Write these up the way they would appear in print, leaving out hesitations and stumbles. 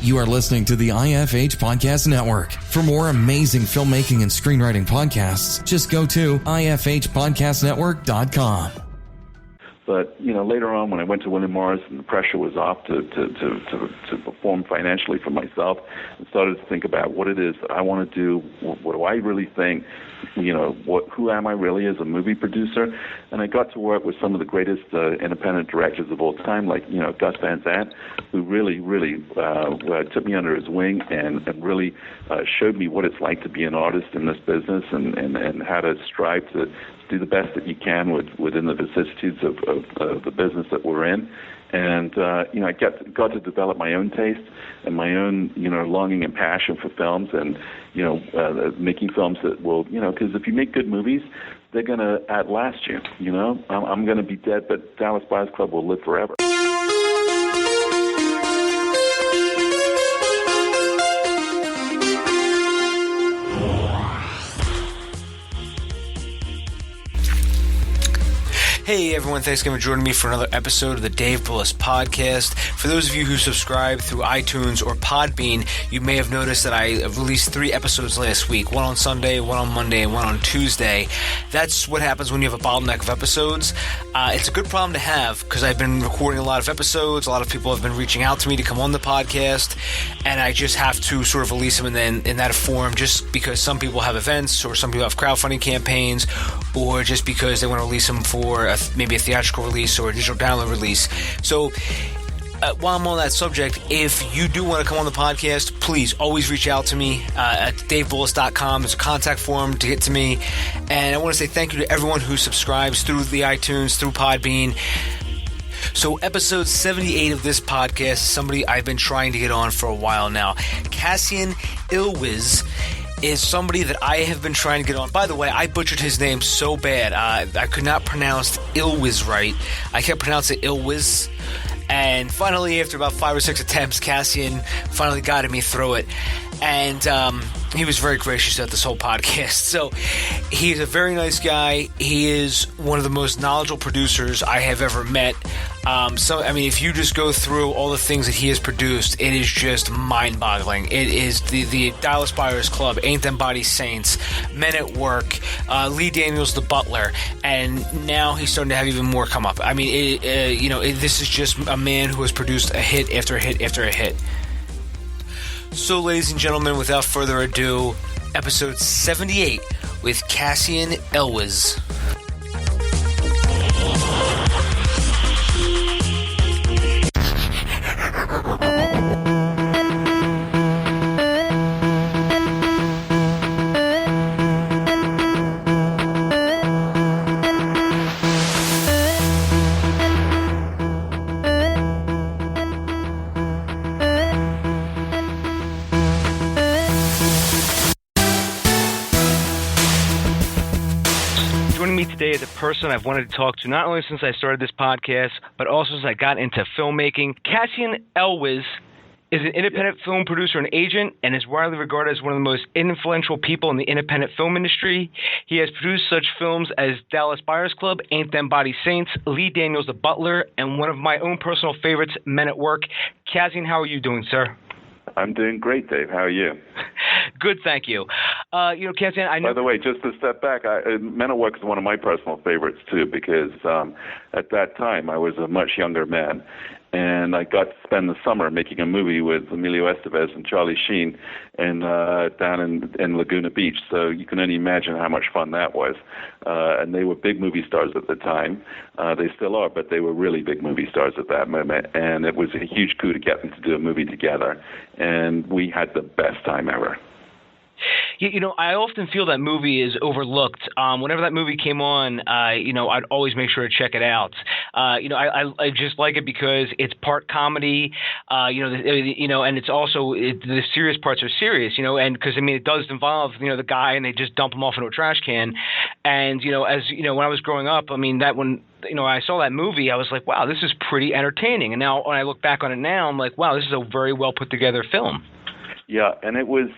You are listening to the IFH Podcast Network. For more amazing filmmaking and screenwriting podcasts, just go to ifhpodcastnetwork.com. But, later on when I went to William Morris and the pressure was off to perform financially for myself, and started to think about what it is that I want to do, what do I really think, who am I really as a movie producer? And I got to work with some of the greatest independent directors of all time, like, Gus Van Sant, who really took me under his wing and really showed me what it's like to be an artist in this business and how to strive to do the best that you can within the vicissitudes of the business that we're in. And, I got to develop my own taste and my own, longing and passion for films and, making films that will, because if you make good movies, they're going to outlast you, I'm going to be dead, but Dallas Buyers Club will live forever. Hey everyone, thanks again for joining me for another episode of the Dave Bullis Podcast. For those of you who subscribe through iTunes or Podbean, you may have noticed that I released 3 episodes last week, one on Sunday, one on Monday, and one on Tuesday. That's what happens when you have a bottleneck of episodes. It's a good problem to have because I've been recording a lot of episodes. A lot of people have been reaching out to me to come on the podcast, and I just have to sort of release them in that form just because some people have events or some people have crowdfunding campaigns or just because they want to release them for maybe a theatrical release or a digital download release. So while I'm on that subject, if you do want to come on the podcast, please always reach out to me at davebullis.com. There's a contact form to get to me. And I want to say thank you to everyone who subscribes through the iTunes, through Podbean. So episode 78 of this podcast is somebody I've been trying to get on for a while now. Cassian Elwes is somebody that I have been trying to get on. By the way, I butchered his name so bad. I could not pronounce Elwes right. I kept pronouncing Elwes. And finally, after about 5 or 6 attempts, Cassian finally guided me through it. And he was very gracious at this whole podcast. So he's a very nice guy. He is one of the most knowledgeable producers I have ever met. If you just go through all the things that he has produced, it is just mind-boggling. It is the Dallas Buyers Club, Ain't Them Body Saints, Men at Work, Lee Daniels, The Butler, and now he's starting to have even more come up. This is just a man who has produced a hit after a hit after a hit. So, ladies and gentlemen, without further ado, episode 78 with Cassian Elwes. Joining me today is a person I've wanted to talk to not only since I started this podcast, but also since I got into filmmaking. Cassian Elwes is an independent film producer and agent and is widely regarded as one of the most influential people in the independent film industry. He has produced such films as Dallas Buyers Club, Ain't Them Body Saints, Lee Daniels, The Butler, and one of my own personal favorites, Men at Work. Cassian, how are you doing, sir? I'm doing great, Dave. How are you? Good, thank you. Cassian, I know... By the way, just to step back, Men at Work is one of my personal favorites, too, because at that time I was a much younger man, and I got to spend the summer making a movie with Emilio Estevez and Charlie Sheen down in Laguna Beach. So you can only imagine how much fun that was. And they were big movie stars at the time. They still are, but they were really big movie stars at that moment. And it was a huge coup to get them to do a movie together. And we had the best time ever. I often feel that movie is overlooked. Whenever that movie came on, I'd always make sure to check it out. I just like it because it's part comedy, and it's also the serious parts are serious, and because it does involve the guy and they just dump him off into a trash can, and when I was growing up, when I saw that movie, I was like, wow, this is pretty entertaining. And now when I look back on it now, I'm like, wow, this is a very well put together film. Yeah, and it was,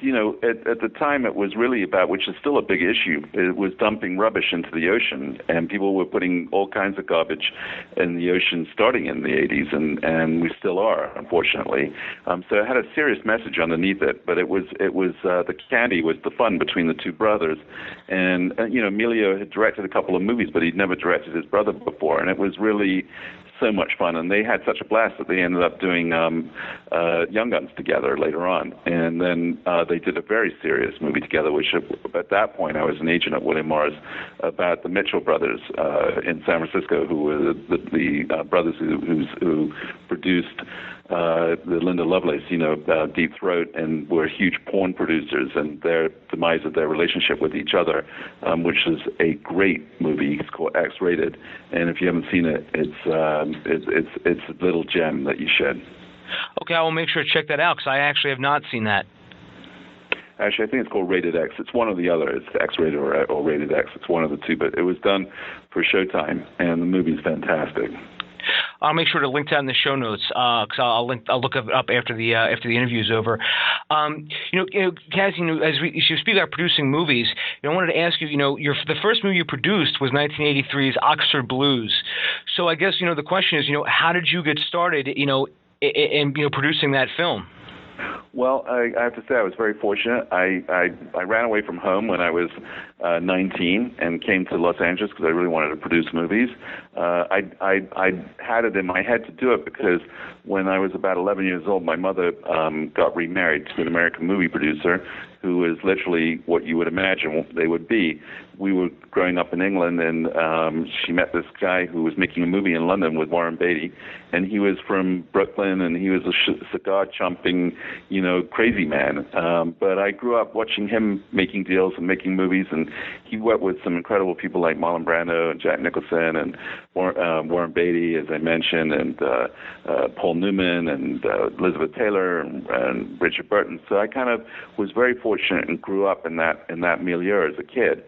at the time it was really about, which is still a big issue, it was dumping rubbish into the ocean, and people were putting all kinds of garbage in the ocean starting in the 80s, and we still are, unfortunately. So it had a serious message underneath it, but it was the candy was the fun between the two brothers. And, Emilio had directed a couple of movies, but he'd never directed his brother before, and it was really so much fun, and they had such a blast that they ended up doing Young Guns together later on, and then they did a very serious movie together, which at that point I was an agent at William Morris, about the Mitchell brothers in San Francisco, who were the brothers who produced the Linda Lovelace, Deep Throat, and were huge porn producers, and their demise of their relationship with each other, which is a great movie. It's called X-Rated, and if you haven't seen it, it's a little gem that you should. Okay, I will make sure to check that out because I actually have not seen that. Actually, I think it's called Rated X. It's one or the other. It's X-Rated or Rated X. It's one of the two, but it was done for Showtime, and the movie's fantastic. I'll make sure to link that in the show notes because I'll look it up after the interview is over. Cassian, as you speak about producing movies, I wanted to ask you, the first movie you produced was 1983's Oxford Blues. So I guess the question is, how did you get started, in producing that film? Well, I have to say I was very fortunate. I ran away from home when I was 19 and came to Los Angeles because I really wanted to produce movies. I had it in my head to do it because when I was about 11 years old, my mother got remarried to an American movie producer who is literally what you would imagine they would be. We were growing up in England, and she met this guy who was making a movie in London with Warren Beatty, and he was from Brooklyn, and he was a cigar-chomping, crazy man. But I grew up watching him making deals and making movies, and he worked with some incredible people like Marlon Brando and Jack Nicholson and Warren Beatty, as I mentioned, and Paul Newman and Elizabeth Taylor and Richard Burton. So I kind of was very fortunate and grew up in that milieu as a kid.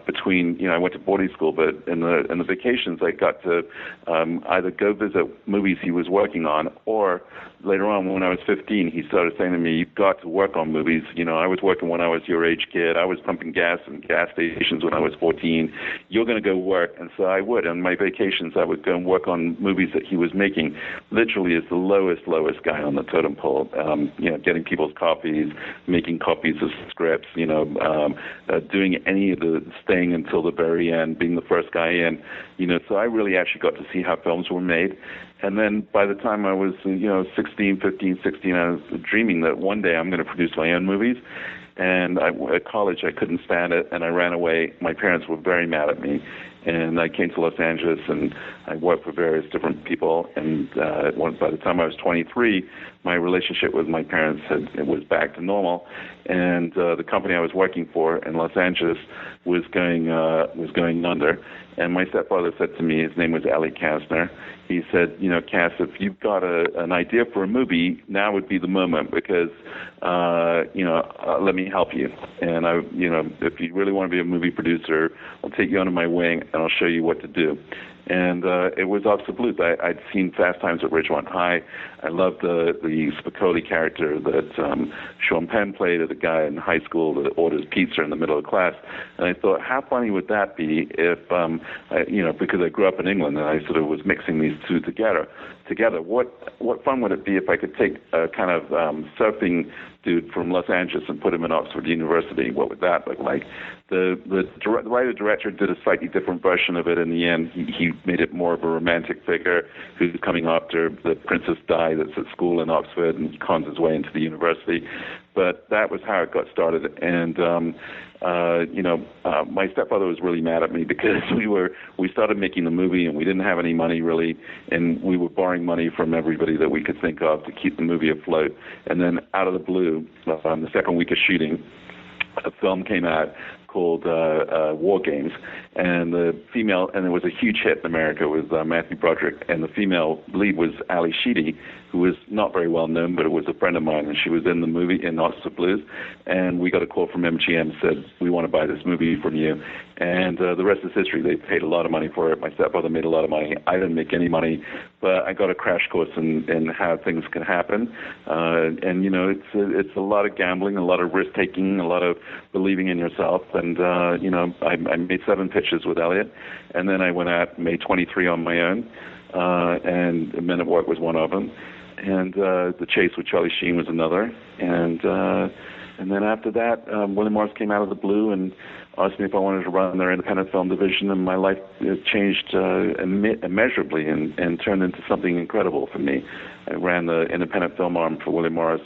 Between, I went to boarding school, but in the vacations I got to either go visit movies he was working on, or later on when I was 15, he started saying to me, "You've got to work on movies. I was working when I was your age kid. I was pumping gas in gas stations when I was 14. You're going to go work." And so I would. On my vacations, I would go and work on movies that he was making, literally as the lowest guy on the totem pole. Getting people's copies, making copies of scripts, doing any of the staying until the very end, being the first guy in. So I really actually got to see how films were made. And then by the time I was, 15, 16, I was dreaming that one day I'm going to produce my own movies. And at college, I couldn't stand it, and I ran away. My parents were very mad at me. And I came to Los Angeles, and I worked for various different people. And by the time I was 23, my relationship with my parents was back to normal. And the company I was working for in Los Angeles was going under. And my stepfather said to me, his name was Ellie Kastner, he said, Cass, if you've got an idea for a movie, now would be the moment because, let me help you. And if you really want to be a movie producer, I'll take you under my wing and I'll show you what to do. And it was Oxford Blues. I'd seen Fast Times at Ridgemont High. I loved the Spicoli character that Sean Penn played, the guy in high school that orders pizza in the middle of class. And I thought, how funny would that be if, because I grew up in England and I sort of was mixing these two together. What fun would it be if I could take a kind of surfing dude from Los Angeles and put him in Oxford University? What would that look like? The writer-director did a slightly different version of it in the end. He made it more of a romantic figure who's coming after the Princess Di that's at school in Oxford and cons his way into the university. But that was how it got started. And, my stepfather was really mad at me because we started making the movie and we didn't have any money really, and we were borrowing money from everybody that we could think of to keep the movie afloat. And then out of the blue, the second week of shooting, a film came out called War Games, and it was a huge hit in America with Matthew Broderick, and the female lead was Ali Sheedy, who was not very well known, but it was a friend of mine, and she was in the movie in Knots of Blues, and we got a call from MGM, said, we want to buy this movie from you, and the rest is history. They paid a lot of money for it. My stepbrother made a lot of money. I didn't make any money, but I got a crash course in how things can happen, and you know, it's a lot of gambling, a lot of risk taking, a lot of believing in yourself, and you know, I made 7 pitches with Elliot, and then I went out and made 23 on my own, and Men at Work was one of them. And The Chase with Charlie Sheen was another. And then after that, William Morris came out of the blue and asked me if I wanted to run their independent film division, and my life changed immeasurably and turned into something incredible for me. I ran the independent film arm for William Morris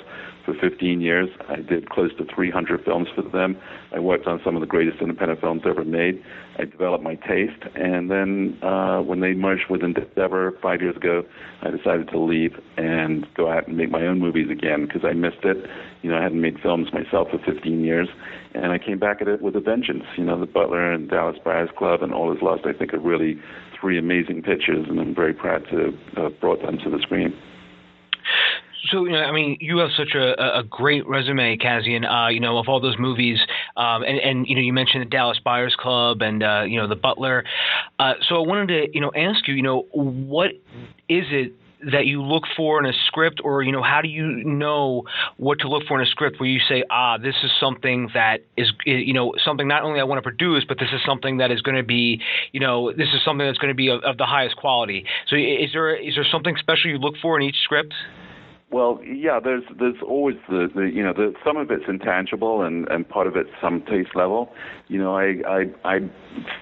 for 15 years. I did close to 300 films for them. I worked on some of the greatest independent films ever made. I developed my taste, and then when they merged with Endeavor 5 years ago, I decided to leave and go out and make my own movies again because I missed it. You know, I hadn't made films myself for 15 years, and I came back at it with a vengeance. You know, The Butler and Dallas Buyers Club and All Is Lost, I think, are really 3 amazing pictures, and I'm very proud to have brought them to the screen. So, you know, I mean, you have such a great resume, Cassian, you know, of all those movies. And you know, you mentioned the Dallas Buyers Club and, you know, The Butler. So I wanted to, you know, ask you, you know, what is it that you look for in a script, or, you know, how do you know what to look for in a script where you say, this is something that is, you know, something not only I want to produce, but this is something that is going to be, you know, this is something that's going to be of the highest quality. So is there something special you look for in each script? Well, yeah, there's always the you know, some of it's intangible and part of it's some taste level. You know, I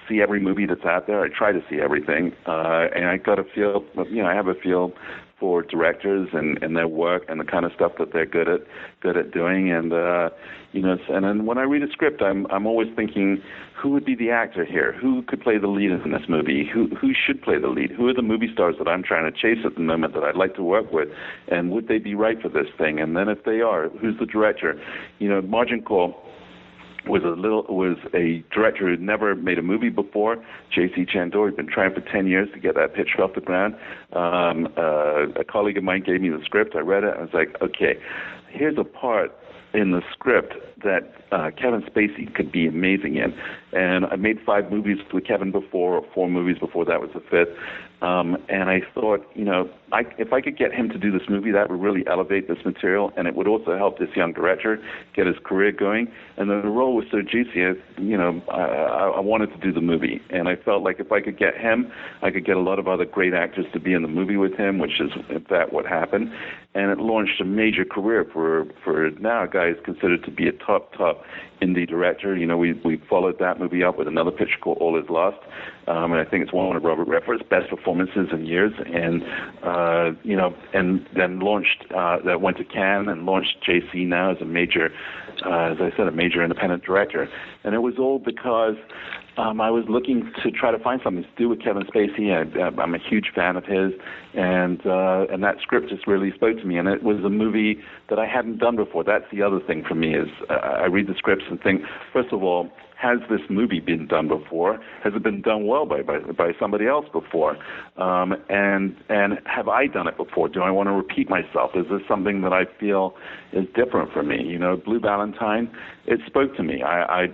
see every movie that's out there. I try to see everything, and I got a feel. You know, I have a feel for directors and their work and the kind of stuff that they're good at doing. And you know, and then when I read a script, I'm always thinking, who would be the actor here? Who could play the lead in this movie? Who should play the lead? Who are the movie stars that I'm trying to chase at the moment that I'd like to work with? And would they be right for this thing? And then if they are, who's the director? You know, Margin Call was a director who'd never made a movie before. J.C. Chandor had been trying for 10 years to get that picture off the ground. A colleague of mine gave me the script. I read it. I was like, okay, here's a part in the script that Kevin Spacey could be amazing in. And I made 5 movies with Kevin before, or 4 movies before that was the 5th. And I thought, you know, if I could get him to do this movie, that would really elevate this material, and it would also help this young director get his career going. And then the role was so juicy, you know, I wanted to do the movie. And I felt like if I could get him, I could get a lot of other great actors to be in the movie with him, which is in fact what happened. And it launched a major career for now a guy who's considered to be a top indie director. You know, we followed that movie up with another picture called All Is Lost, and I think it's one of Robert Redford's best performances in years. And you know, and then launched that went to Cannes and launched JC now as a major, as I said, a major independent director. And it was all because I was looking to try to find something to do with Kevin Spacey. I'm a huge fan of his, and that script just really spoke to me. And it was a movie that I hadn't done before. That's the other thing for me is I read the scripts and think, first of all, has this movie been done before? Has it been done well by somebody else before? And have I done it before? Do I want to repeat myself? Is this something that I feel is different for me? You know, Blue Valentine, it spoke to me. I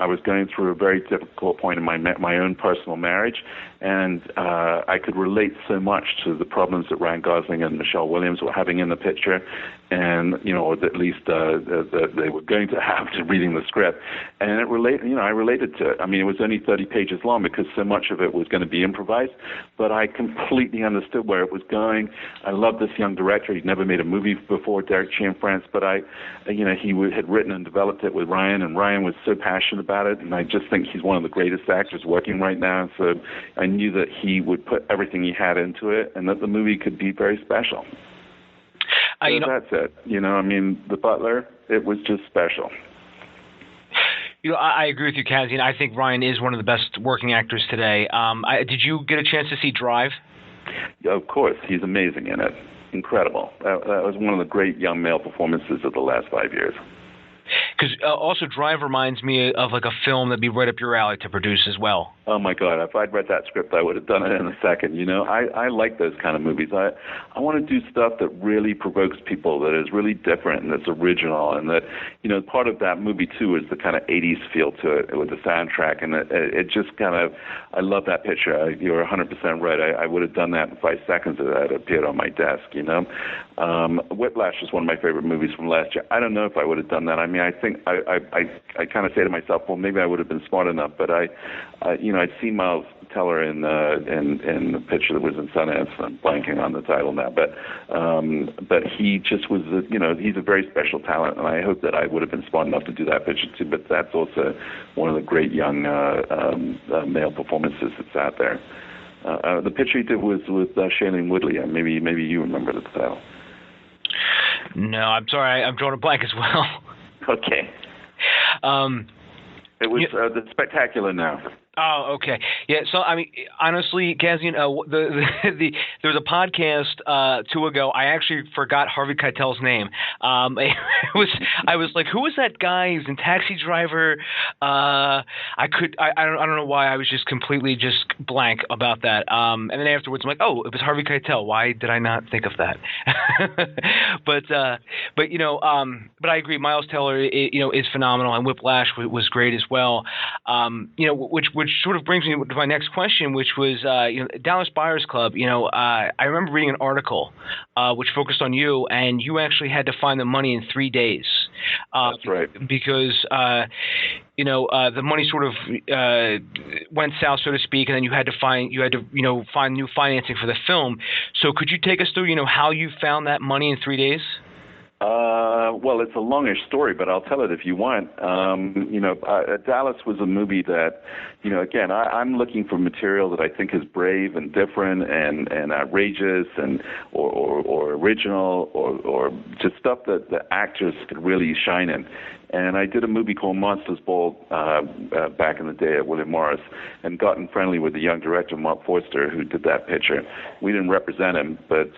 was going through a very difficult point in my own personal marriage, and I could relate so much to the problems that Ryan Gosling and Michelle Williams were having in the picture, and you know, or at least they were going to have to reading the script, and it I related to it. I mean, it was only 30 pages long because so much of it was going to be improvised, but I completely understood where it was going. I love this young director. He'd never made a movie before, Derek Cianfrance, but he had written and developed it with Ryan, and Ryan was so passionate about it, and I just think he's one of the greatest actors working right now. So I knew that he would put everything he had into it, and that the movie could be very special. So that's it. You know, I mean, The Butler, it was just special. You know, I agree with you, Cassian. I think Ryan is one of the best working actors today. Did you get a chance to see Drive? Yeah, of course. He's amazing in it. Incredible. That was one of the great young male performances of the last 5 years. Because also Drive reminds me of like a film that'd be right up your alley to produce as well. Oh my God! If I'd read that script, I would have done it in a second. You know, I like those kind of movies. I want to do stuff that really provokes people, that is really different and that's original, and that, you know, part of that movie too is the kind of '80s feel to it with the soundtrack, and it just kind of, I love that picture. You're 100% right. I would have done that in 5 seconds if that appeared on my desk. You know, Whiplash is one of my favorite movies from last year. I don't know if I would have done that. I mean, I think I kind of say to myself, well, maybe I would have been smart enough, but you know, I'd seen Miles Teller in the picture that was in Sundance. I'm blanking on the title now, but he just was, you know, he's a very special talent, and I hope that I would have been smart enough to do that picture too. But that's also one of the great young male performances that's out there. The picture he did was with Shailene Woodley. Maybe you remember the title. No, I'm sorry, I'm drawing a blank as well. Okay. It was The Spectacular Now. Oh, okay. Yeah, so, I mean, honestly, Cassian, there was a podcast 2 ago. I actually forgot Harvey Keitel's name. I was like, who was that guy? He was in Taxi Driver. I don't know why. I was just completely just blank about that. And then afterwards, I'm like, oh, it was Harvey Keitel. Why did I not think of that? But you know, but I agree. Miles Teller, you know, is phenomenal, and Whiplash was great as well. You know, which sort of brings me to my next question, which was, you know, Dallas Buyers Club. You know, I remember reading an article which focused on you, and you actually had to find the money in 3 days. That's right. Because you know, the money sort of went south, so to speak, and then you had to find new financing for the film. So could you take us through, you know, how you found that money in 3 days? Well, it's a longish story, but I'll tell it if you want. You know, Dallas was a movie that, you know, again, I'm looking for material that I think is brave and different and outrageous and or original or just stuff that the actors could really shine in. And I did a movie called Monsters Ball back in the day at William Morris, and got in friendly with the young director, Mark Forster, who did that picture. We didn't represent him, but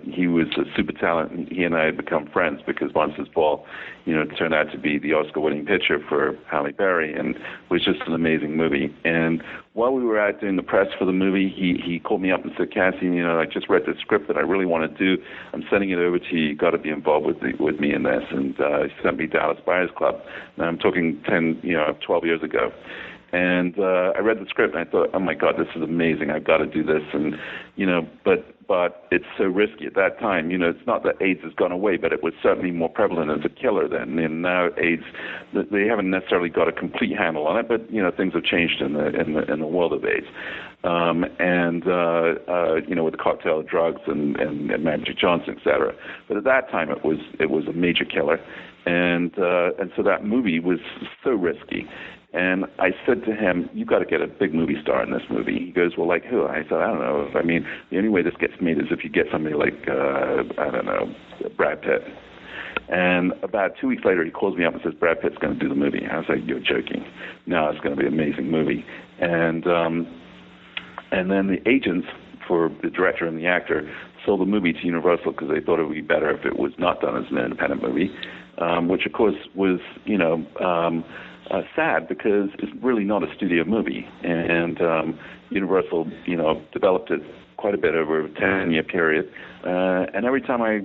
he was a super talent. He and I had become friends because Monsters Ball, you know, turned out to be the Oscar-winning picture for Halle Berry, and was just an amazing movie. And while we were out doing the press for the movie, he called me up and said, Cassian, you know, I just read this script that I really want to do. I'm sending it over to you. You've got to be involved with me in this. And he sent me Dallas Buyers Club. Now I'm talking 12 years ago. And I read the script and I thought, oh my God, this is amazing. I've got to do this. And, you know, but it's so risky at that time. You know, it's not that AIDS has gone away, but it was certainly more prevalent as a killer then. And now AIDS, they haven't necessarily got a complete handle on it, but, you know, things have changed in the world of AIDS. You know, with the cocktail of drugs and Magic Johnson, et cetera. But at that time, it was a major killer. And so that movie was so risky. And I said to him, you've got to get a big movie star in this movie. He goes, well, like who? I said, I don't know. I mean, the only way this gets made is if you get somebody like, I don't know, Brad Pitt. And about 2 weeks later, he calls me up and says, Brad Pitt's going to do the movie. I was like, you're joking. No, it's going to be an amazing movie. And then the agents for the director and the actor sold the movie to Universal because they thought it would be better if it was not done as an independent movie, which, of course, was, you know, sad because it's really not a studio movie, and Universal, you know, developed it quite a bit over a 10-year period. And every time I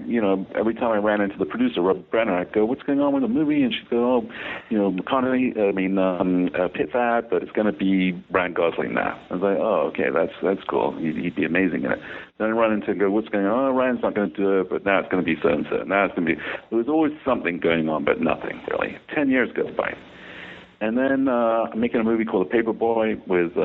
ran into the producer, Robert Brenner, I'd go, "What's going on with the movie?" And she'd go, "Oh, you know, Pitt's out, but it's going to be Ryan Gosling now." I was like, "Oh, okay, that's cool. He'd be amazing in it." Then I run into and go, "What's going on?" "Oh, Ryan's not going to do it, but now it's going to be so and so. Now it's going to be." There was always something going on, but nothing really. 10 years goes by. And then I'm making a movie called The Paperboy with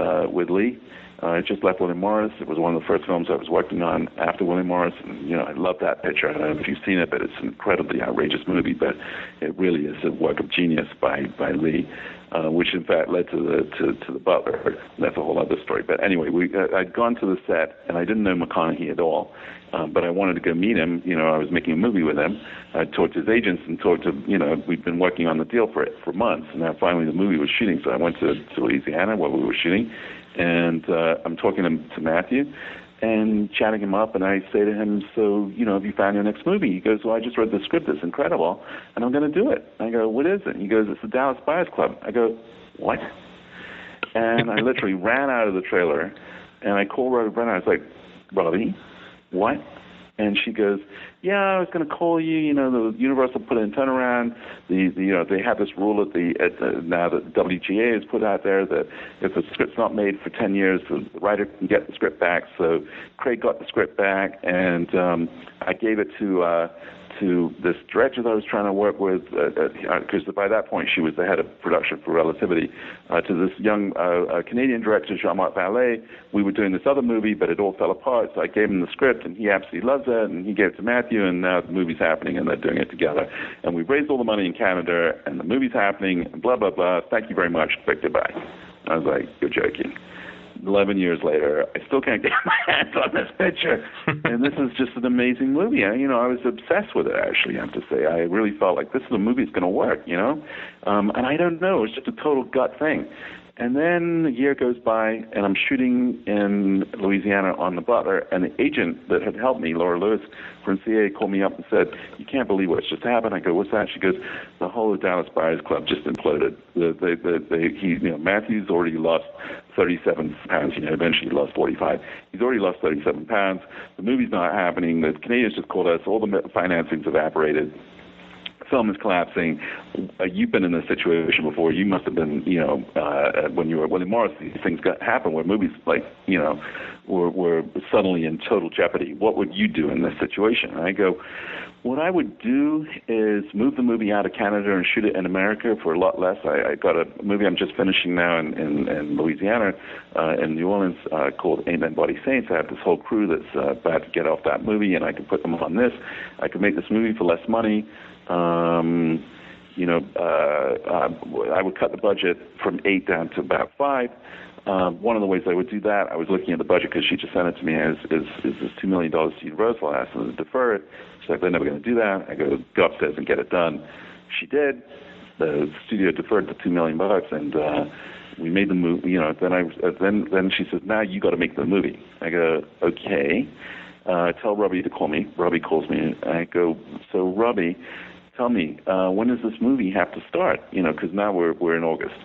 Lee. I just left William Morris. It was one of the first films I was working on after William Morris. And, you know, I love that picture. I don't know if you've seen it, but it's an incredibly outrageous movie. But it really is a work of genius by Lee, which in fact led to the Butler. That's a whole other story. But anyway, I'd gone to the set, and I didn't know McConaughey at all. But I wanted to go meet him. You know, I was making a movie with him. I talked to his agents and talked to, you know, we'd been working on the deal for months. And now finally the movie was shooting. So I went to Louisiana where we were shooting. And I'm talking to Matthew. and chatting him up, and I say to him, so, have you found your next movie? He goes, well, I just read the script. It's incredible, and I'm going to do it. I go, what is it? He goes, it's the Dallas Buyers Club. I go, what? And I literally ran out of the trailer, and I called Robbie Brenner. I was like, Robbie, what? And she goes, yeah, I was going to call you. The Universal put in turnaround. They have this rule now that WGA has put out there that if the script's not made for 10 years, the writer can get the script back. So Craig got the script back, and I gave it to this director that I was trying to work with, because by that point she was the head of production for Relativity, to this young Canadian director, Jean-Marc Vallée. We were doing this other movie, but it all fell apart, so I gave him the script, and he absolutely loves it, and he gave it to Matthew, and now the movie's happening, and they're doing it together. And we've raised all the money in Canada, and the movie's happening, and blah, blah, blah. Thank you very much. Goodbye. I was like, you're joking. 11 years later, I still can't get my hands on this picture. And this is just an amazing movie. I was obsessed with it, actually, I have to say. I really felt like this is a movie that's going to work, And I don't know. It's just a total gut thing. And then a year goes by, and I'm shooting in Louisiana on The Butler, and the agent that had helped me, Laura Lewis from CA, called me up and said, you can't believe what's just happened. I go, what's that? She goes, the whole of Dallas Buyers Club just imploded. Matthew's already lost 37 pounds. Eventually he lost 45. He's already lost 37 pounds. The movie's not happening. The Canadians just called us. All the financing's evaporated. Film is collapsing. You've been in this situation before. You must have been, when you were at William Morris, these things happen where movies were suddenly in total jeopardy. What would you do in this situation? And I go, what I would do is move the movie out of Canada and shoot it in America for a lot less. I got a movie I'm just finishing now in Louisiana, in New Orleans, called Amen Body Saints. I have this whole crew that's about to get off that movie, and I can put them on this. I can make this movie for less money. I would cut the budget from 8 down to about 5. One of the ways I would do that, I was looking at the budget because she just sent it to me, is this $2 million to Universal. I asked them to defer it. She's like, they're never going to do that. I go upstairs and get it done. She did. The studio deferred the $2 million, and we made the movie. Then she says, now you got to make the movie. I go, okay. Tell Robbie to call me. Robbie calls me. I go, so Robbie, tell me, when does this movie have to start? Because now we're in August.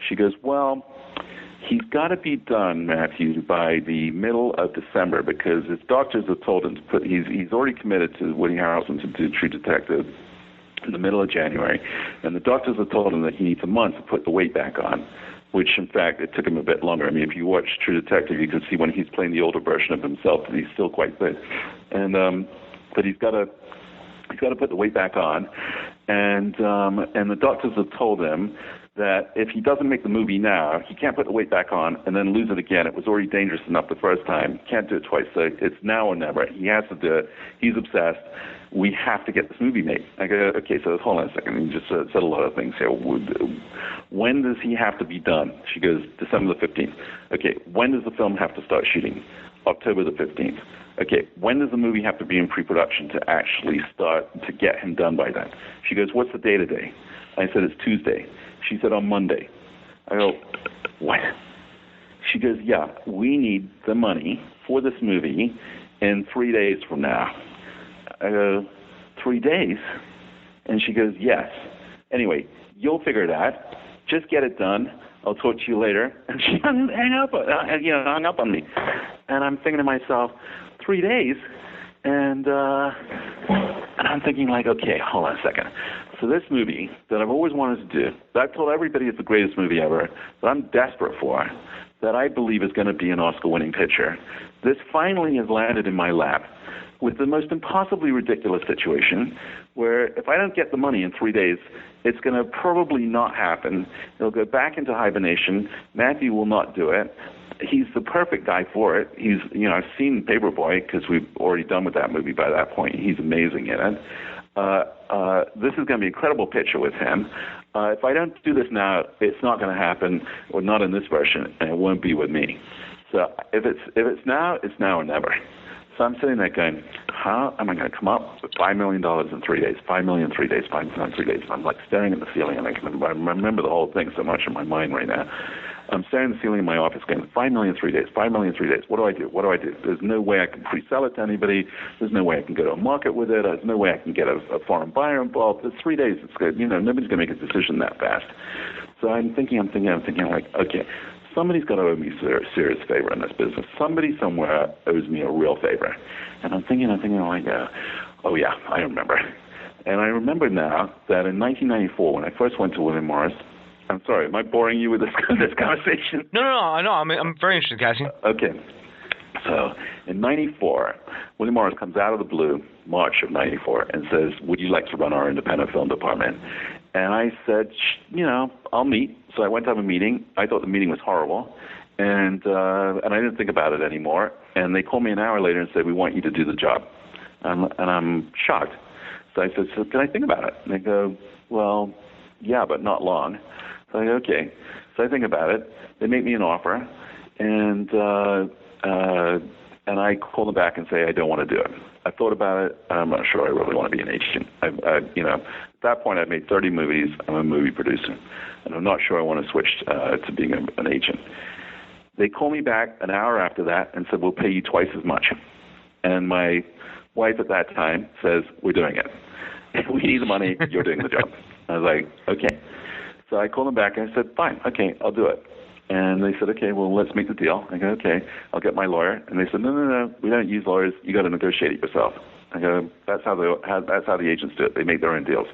She goes, well, he's got to be done, Matthew, by the middle of December, because his doctors have told him to put. He's already committed to Woody Harrelson to do True Detective in the middle of January, and the doctors have told him that he needs a month to put the weight back on. Which, in fact, it took him a bit longer. I mean, if you watch True Detective, you can see when he's playing the older version of himself that he's still quite fit. And but he's got to put the weight back on, and the doctors have told him that if he doesn't make the movie now, he can't put the weight back on and then lose it again. It was already dangerous enough the first time. He can't do it twice. So it's now or never. He has to do it. He's obsessed. We have to get this movie made. I go, okay, so hold on a second. You just said a lot of things here. When does he have to be done? She goes, December the 15th. Okay, when does the film have to start shooting? October the 15th. Okay, when does the movie have to be in pre-production to actually start to get him done by then? She goes, what's the day today? I said, it's Tuesday. She said, on Monday. I go, what? She goes, yeah, we need the money for this movie in 3 days from now. I go, 3 days? And she goes, yes. Anyway, you'll figure it out. Just get it done. I'll talk to you later. And she hung up on me. And I'm thinking to myself, 3 days? And I'm thinking like, okay, hold on a second. So this movie that I've always wanted to do, that I've told everybody it's the greatest movie ever, that I'm desperate for, that I believe is going to be an Oscar-winning picture, this finally has landed in my lap with the most impossibly ridiculous situation where if I don't get the money in 3 days, it's going to probably not happen. It'll go back into hibernation. Matthew will not do it. He's the perfect guy for it. I've seen Paperboy because we've already done with that movie by that point. He's amazing in it. This is going to be an incredible picture with him. If I don't do this now, it's not going to happen, or not in this version, and it won't be with me. So if it's now, it's now or never. So I'm sitting there going, how am I going to come up with $5 million in 3 days, $5 million in 3 days, $5 million in 3 days? And I'm like staring at the ceiling, and I remember the whole thing so much in my mind right now. I'm staring at the ceiling in my office going, $5 million in 3 days, $5 million in 3 days. What do I do? What do I do? There's no way I can pre-sell it to anybody. There's no way I can go to a market with it. There's no way I can get a foreign buyer involved. It's 3 days. It's good. Nobody's going to make a decision that fast. So I'm thinking, like, okay, somebody's got to owe me a serious favor in this business. Somebody somewhere owes me a real favor. And I'm thinking like, oh yeah, I remember. And I remember now that in 1994, when I first went to William Morris, I'm sorry, am I boring you with this conversation? No, I'm very interested, Cassian. Okay. So in 94, William Morris comes out of the blue, March of 94, and says, would you like to run our independent film department? And I said, I'll meet. So I went to have a meeting. I thought the meeting was horrible, and I didn't think about it anymore. And they called me an hour later and said, we want you to do the job. And I'm shocked. So I said, so can I think about it? And they go, well, yeah, but not long. So I go, okay. So I think about it. They make me an offer, and I call them back and say I don't want to do it. I thought about it. I'm not sure I really want to be an agent. At that point I'd made 30 movies. I'm a movie producer, and I'm not sure I want to switch to being an agent. They call me back an hour after that and said, we'll pay you twice as much. And my wife at that time says, we're doing it. We need the money. You're doing the job. I was like, okay. So I called them back and I said, fine, okay, I'll do it. And they said, okay, well, let's make the deal. I go, okay, I'll get my lawyer. And they said, no, we don't use lawyers. You got to negotiate it yourself. I go, that's how the agents do it. They make their own deals.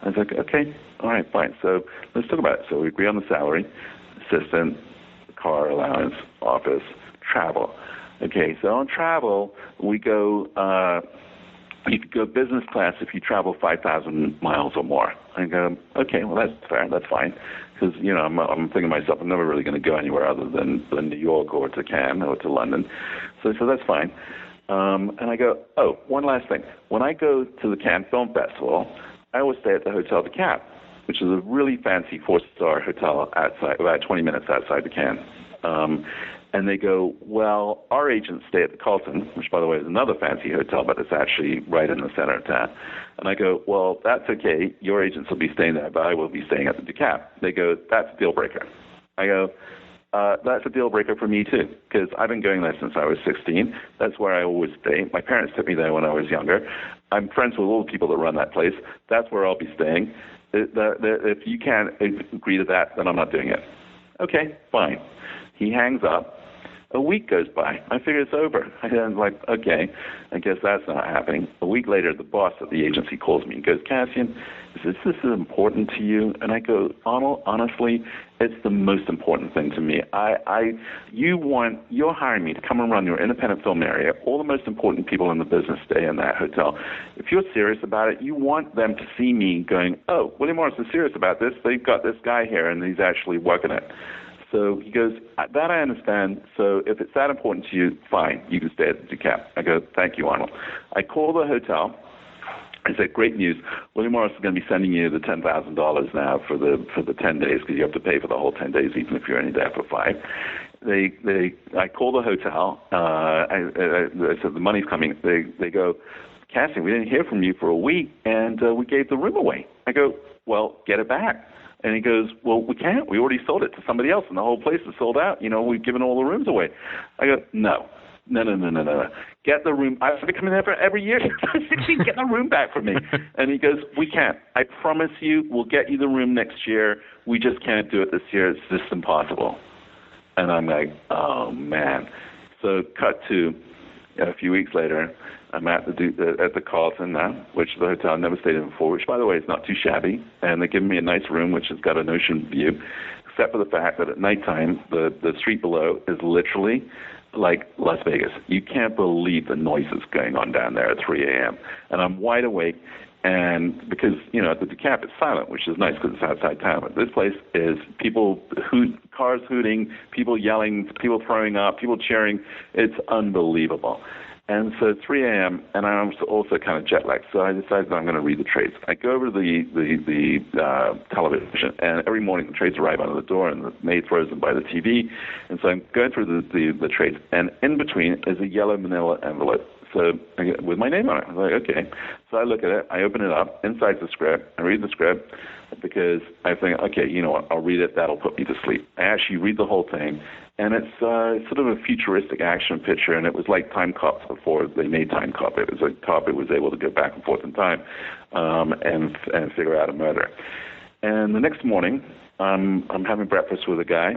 I was like, okay, all right, fine. So let's talk about it. So we agree on the salary, assistant, car allowance, office, travel. Okay, so on travel, we go, you could go business class if you travel 5,000 miles or more. I go, okay, well, that's fair, that's fine. Because, I'm thinking to myself, I'm never really going to go anywhere other than New York or to Cannes or to London. So that's fine. And I go, oh, one last thing. When I go to the Cannes Film Festival, I always stay at the Hotel de Cap, which is a really fancy 4-star hotel outside, about 20 minutes outside the Cannes. And they go, well, our agents stay at the Carlton, which, by the way, is another fancy hotel, but it's actually right in the center of town. And I go, well, that's okay. Your agents will be staying there, but I will be staying at the DeKalb. They go, that's a deal breaker. I go, that's a deal breaker for me, too, because I've been going there since I was 16. That's where I always stay. My parents took me there when I was younger. I'm friends with all the people that run that place. That's where I'll be staying. If you can't agree to that, then I'm not doing it. Okay, fine. He hangs up. A week goes by. I figure it's over. I'm like, okay, I guess that's not happening. A week later, the boss at the agency calls me and goes, Cassian, is this important to you? And I go, Arnold, honestly, it's the most important thing to me. You're hiring me to come and run your independent film area. All the most important people in the business stay in that hotel. If you're serious about it, you want them to see me going, oh, William Morris is serious about this. They've got this guy here, and he's actually working it. So he goes, that I understand. So if it's that important to you, fine, you can stay at the DeKalb. I go, thank you, Arnold. I call the hotel. I said, great news. William Morris is going to be sending you the $10,000 now for the 10 days because you have to pay for the whole 10 days even if you're only there for 5. I call the hotel. I said, the money's coming. They go, Cassian, we didn't hear from you for a week, and we gave the room away. I go, well, get it back. And he goes, well, we can't. We already sold it to somebody else, and the whole place is sold out. We've given all the rooms away. I go, no. Get the room. I've been coming there for every year. Get the room back for me. And he goes, we can't. I promise you, we'll get you the room next year. We just can't do it this year. It's just impossible. And I'm like, oh, man. So cut to a few weeks later, I'm at the Carlton now, which the hotel I've never stayed in before, which, by the way, is not too shabby. And they're giving me a nice room, which has got an ocean view, except for the fact that at nighttime, the street below is literally like Las Vegas. You can't believe the noises going on down there at 3 a.m. And I'm wide awake, and because, at the DeKalb it's silent, which is nice because it's outside town. But this place is cars hooting, people yelling, people throwing up, people cheering. It's unbelievable. And so 3 a.m., and I'm also kind of jet lagged, so I decided that I'm going to read the trades. I go over to the television, and every morning the trades arrive under the door, and the maid throws them by the TV. And so I'm going through the trades, and in between is a yellow manila envelope So with my name on it. I was like, okay. So I look at it. I open it up. Inside the script. I read the script because I think, okay, you know what? I'll read it. That'll put me to sleep. I actually read the whole thing. And it's sort of a futuristic action picture, and it was like Time Cop before they made Time Cop. It was like Cop. It was able to go back and forth in time and figure out a murder. And the next morning, I'm having breakfast with a guy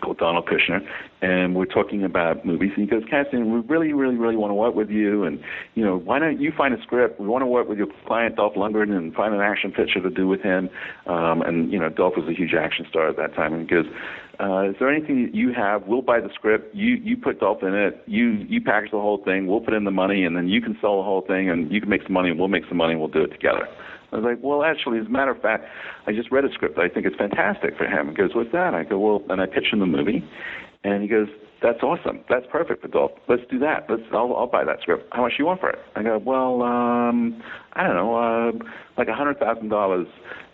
called Donald Kushner, and we're talking about movies. And he goes, Cassian, we really, really, really want to work with you, and you know, why don't you find a script? We want to work with your client Dolph Lundgren and find an action picture to do with him. And you know, Dolph was a huge action star at that time, and he goes, is there anything that you have? We'll buy the script. You put Dolph in it. You package the whole thing. We'll put in the money, and then you can sell the whole thing, and you can make some money, and we'll make some money, and we'll do it together. I was like, well, actually, as a matter of fact, I just read a script. I think it's fantastic for him. He goes, what's that? I go, well, and I pitch him the movie, and he goes, that's awesome. That's perfect for Dolph. Let's do that. I'll buy that script. How much do you want for it? I go, well, I don't know, like $100,000,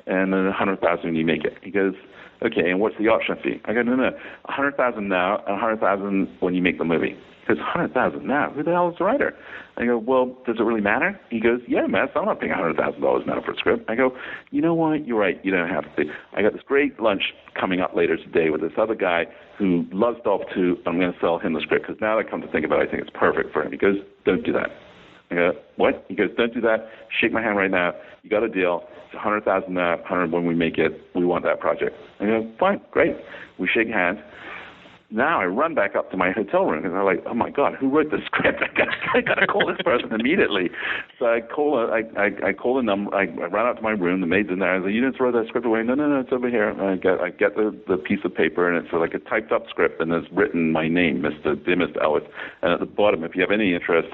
and then $100,000 when you make it. He goes, okay, and what's the option fee? I go, no, $100,000 now and $100,000 when you make the movie. He goes, $100,000 now? Who the hell is the writer? I go, well, does it really matter? He goes, yeah, man, I'm not paying $100,000 now for a script. I go, you know what? You're right. You don't have to. I got this great lunch coming up later today with this other guy who loves Dolph too. I'm going to sell him the script because now that I come to think about it, I think it's perfect for him. He goes, don't do that. I go, what? He goes, don't do that. Shake my hand right now. You got a deal. It's $100,000 now, $100,000 when we make it. We want that project. I go, fine, great. We shake hands. Now I run back up to my hotel room and I'm like, oh my God, who wrote the script? I got to call this person immediately. So I call the number. I run out to my room. The maid's in there. I was like, you didn't throw that script away? No, it's over here. I get the piece of paper and it's like a typed up script and it's written my name, Mr. Elwes. And at the bottom, if you have any interest,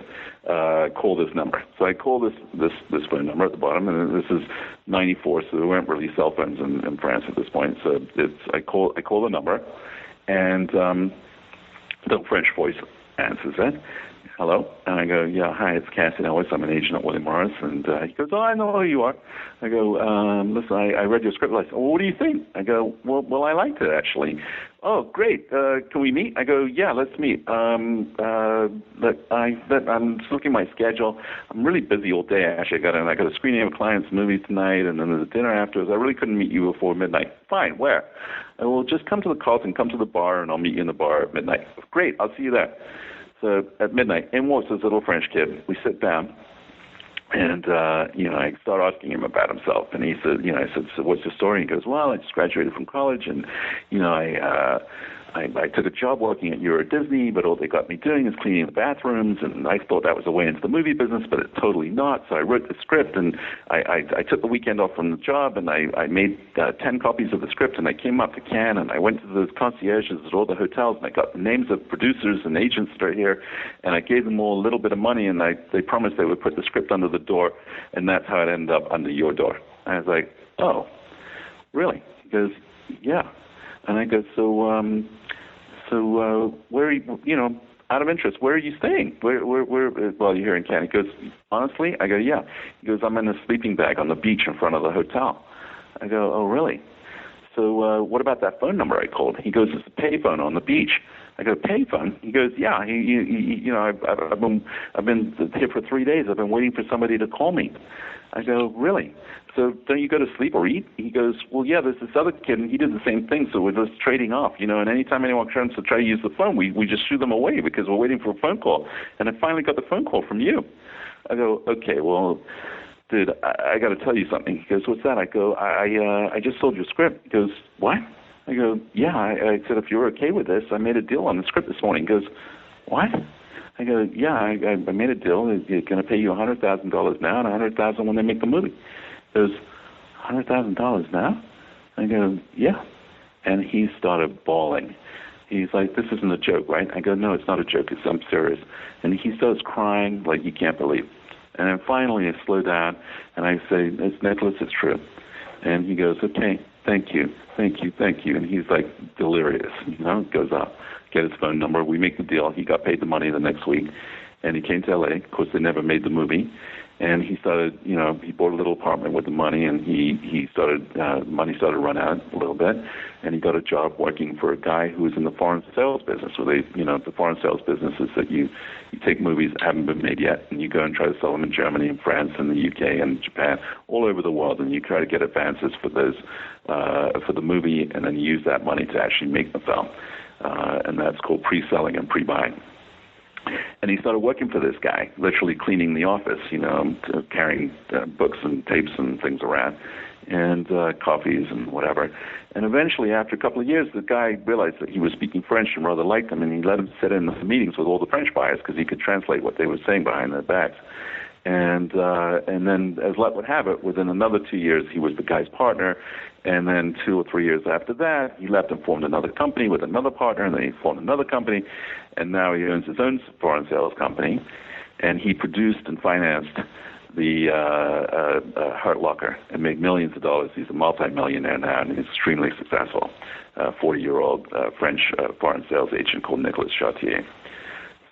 call this number. So I call this phone number at the bottom, and this is 94, so there weren't really cell phones in France at this point. So I call the number. And the French voice answers it. Hello? And I go, yeah, hi, it's Cassian Elwes. I'm an agent at William Morris. And he goes, oh, I know who you are. I go, listen, I read your script. I said, well, what do you think? I go, well, I liked it, actually. Oh, great. Can we meet? I go, yeah, let's meet. I'm just looking at my schedule. I'm really busy all day, actually. I got a screening of a client's movie tonight, and then there's a dinner afterwards. I really couldn't meet you before midnight. Fine, where? I will just come to the Carlton, come to the bar, and I'll meet you in the bar at midnight. Great, I'll see you there. So at midnight, in walks this little French kid. We sit down, and I start asking him about himself. And he said, I said, so what's your story? He goes, well, I just graduated from college, and I took a job working at Euro Disney, but all they got me doing is cleaning the bathrooms, and I thought that was a way into the movie business, but it's totally not. So I wrote the script, and I took the weekend off from the job, and I made 10 copies of the script, and I came up to Cannes, and I went to the concierges at all the hotels, and I got the names of producers and agents that are here, and I gave them all a little bit of money, and they promised they would put the script under the door, and that's how it ended up under your door. And I was like, oh, really? He goes, yeah. And I go, so where are you, out of interest, where are you staying? Where, well, you're here in Canada. He goes, honestly? I go, yeah. He goes, I'm in a sleeping bag on the beach in front of the hotel. I go, oh, really? So what about that phone number I called? He goes, it's a payphone on the beach. I go, payphone? He goes, yeah. I've been here for 3 days. I've been waiting for somebody to call me. I go, really? So don't you go to sleep or eat? He goes, well, yeah, there's this other kid, and he did the same thing, so we're just trading off, and anytime anyone comes to try to use the phone, we just shoo them away because we're waiting for a phone call. And I finally got the phone call from you. I go, okay, well, dude, I got to tell you something. He goes, what's that? I go, I just sold your script. He goes, what? I go, yeah. I said, if you're okay with this, I made a deal on the script this morning. He goes, what? I go, yeah, I made a deal. They're going to pay you $100,000 now and $100,000 when they make the movie. He goes, $100,000 now? I go, yeah. And he started bawling. He's like, this isn't a joke, right? I go, no, it's not a joke. I'm serious. And he starts crying like you can't believe. And then finally I slow down and I say, Nicholas, it's true. And he goes, okay, thank you. And he's like delirious, goes up, get his phone number. We make the deal. He got paid the money the next week. And he came to L.A. Of course, they never made the movie. And he started, he bought a little apartment with the money, and money started to run out a little bit, and he got a job working for a guy who was in the foreign sales business. So the foreign sales business is that you take movies that haven't been made yet, and you go and try to sell them in Germany and France and the UK and Japan, all over the world, and you try to get advances for those, for the movie, and then you use that money to actually make the film. And that's called pre-selling and pre-buying. And he started working for this guy, literally cleaning the office, carrying books and tapes and things around, and coffees and whatever. And eventually, after a couple of years, the guy realized that he was speaking French and rather liked him, and he let him sit in the meetings with all the French buyers because he could translate what they were saying behind their backs. And then, as luck would have it, within another 2 years, he was the guy's partner. And then 2 or 3 years after that, he left and formed another company with another partner, and then he formed another company. And now he owns his own foreign sales company. And he produced and financed the Hurt Locker and made millions of dollars. He's a multi-millionaire now, and he's extremely successful. 40-year-old French foreign sales agent called Nicolas Chartier.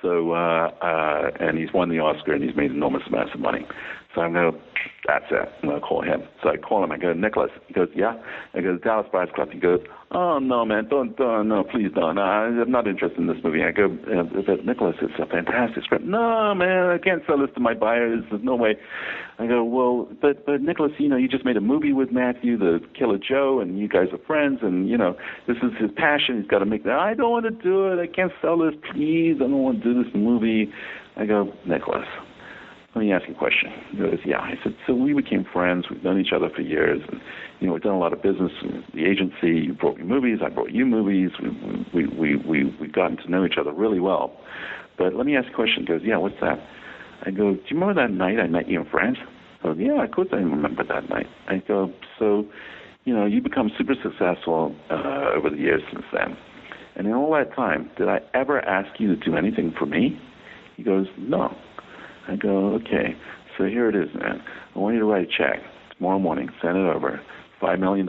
So, and he's won the Oscar, and he's made enormous amounts of money. So I'm going to, that's it. I'm going to call him. So I call him. I go, Nicholas. He goes, yeah. I go, Dallas Buyers Club. He goes, oh, no, man, don't, no, please don't. I'm not interested in this movie. I go, but Nicholas, it's a fantastic script. No, man, I can't sell this to my buyers. There's no way. I go, well, but Nicholas, you just made a movie with Matthew, the Killer Joe, and you guys are friends, and, this is his passion. He's got to make that. I don't want to do it. I can't sell this, please. I don't want to do this movie. I go, Nicholas, let me ask you a question. He goes, yeah. I said, so we became friends. We've known each other for years. And, we've done a lot of business. The agency, you brought me movies. I brought you movies. We've gotten to know each other really well. But let me ask you a question. He goes, yeah, what's that? I go, do you remember that night I met you in France? He goes, yeah, of course I remember that night. I go, so, you've become super successful over the years since then. And in all that time, did I ever ask you to do anything for me? He goes, no. I go, okay, so here it is, man. I want you to write a check tomorrow morning, send it over, $5 million,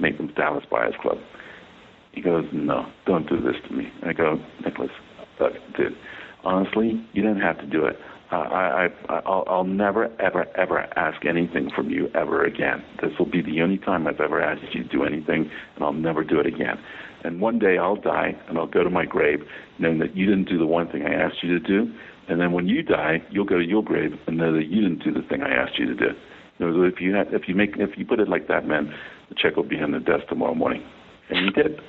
make them Dallas Buyers Club. He goes, no, don't do this to me. I go, Nicholas, look, dude, honestly, you didn't have to do it. I'll never, ever, ever ask anything from you ever again. This will be the only time I've ever asked you to do anything, and I'll never do it again. And one day I'll die, and I'll go to my grave knowing that you didn't do the one thing I asked you to do. And then when you die, you'll go to your grave and know that you didn't do the thing I asked you to do. If you put it like that, man, the check will be on the desk tomorrow morning. And you did.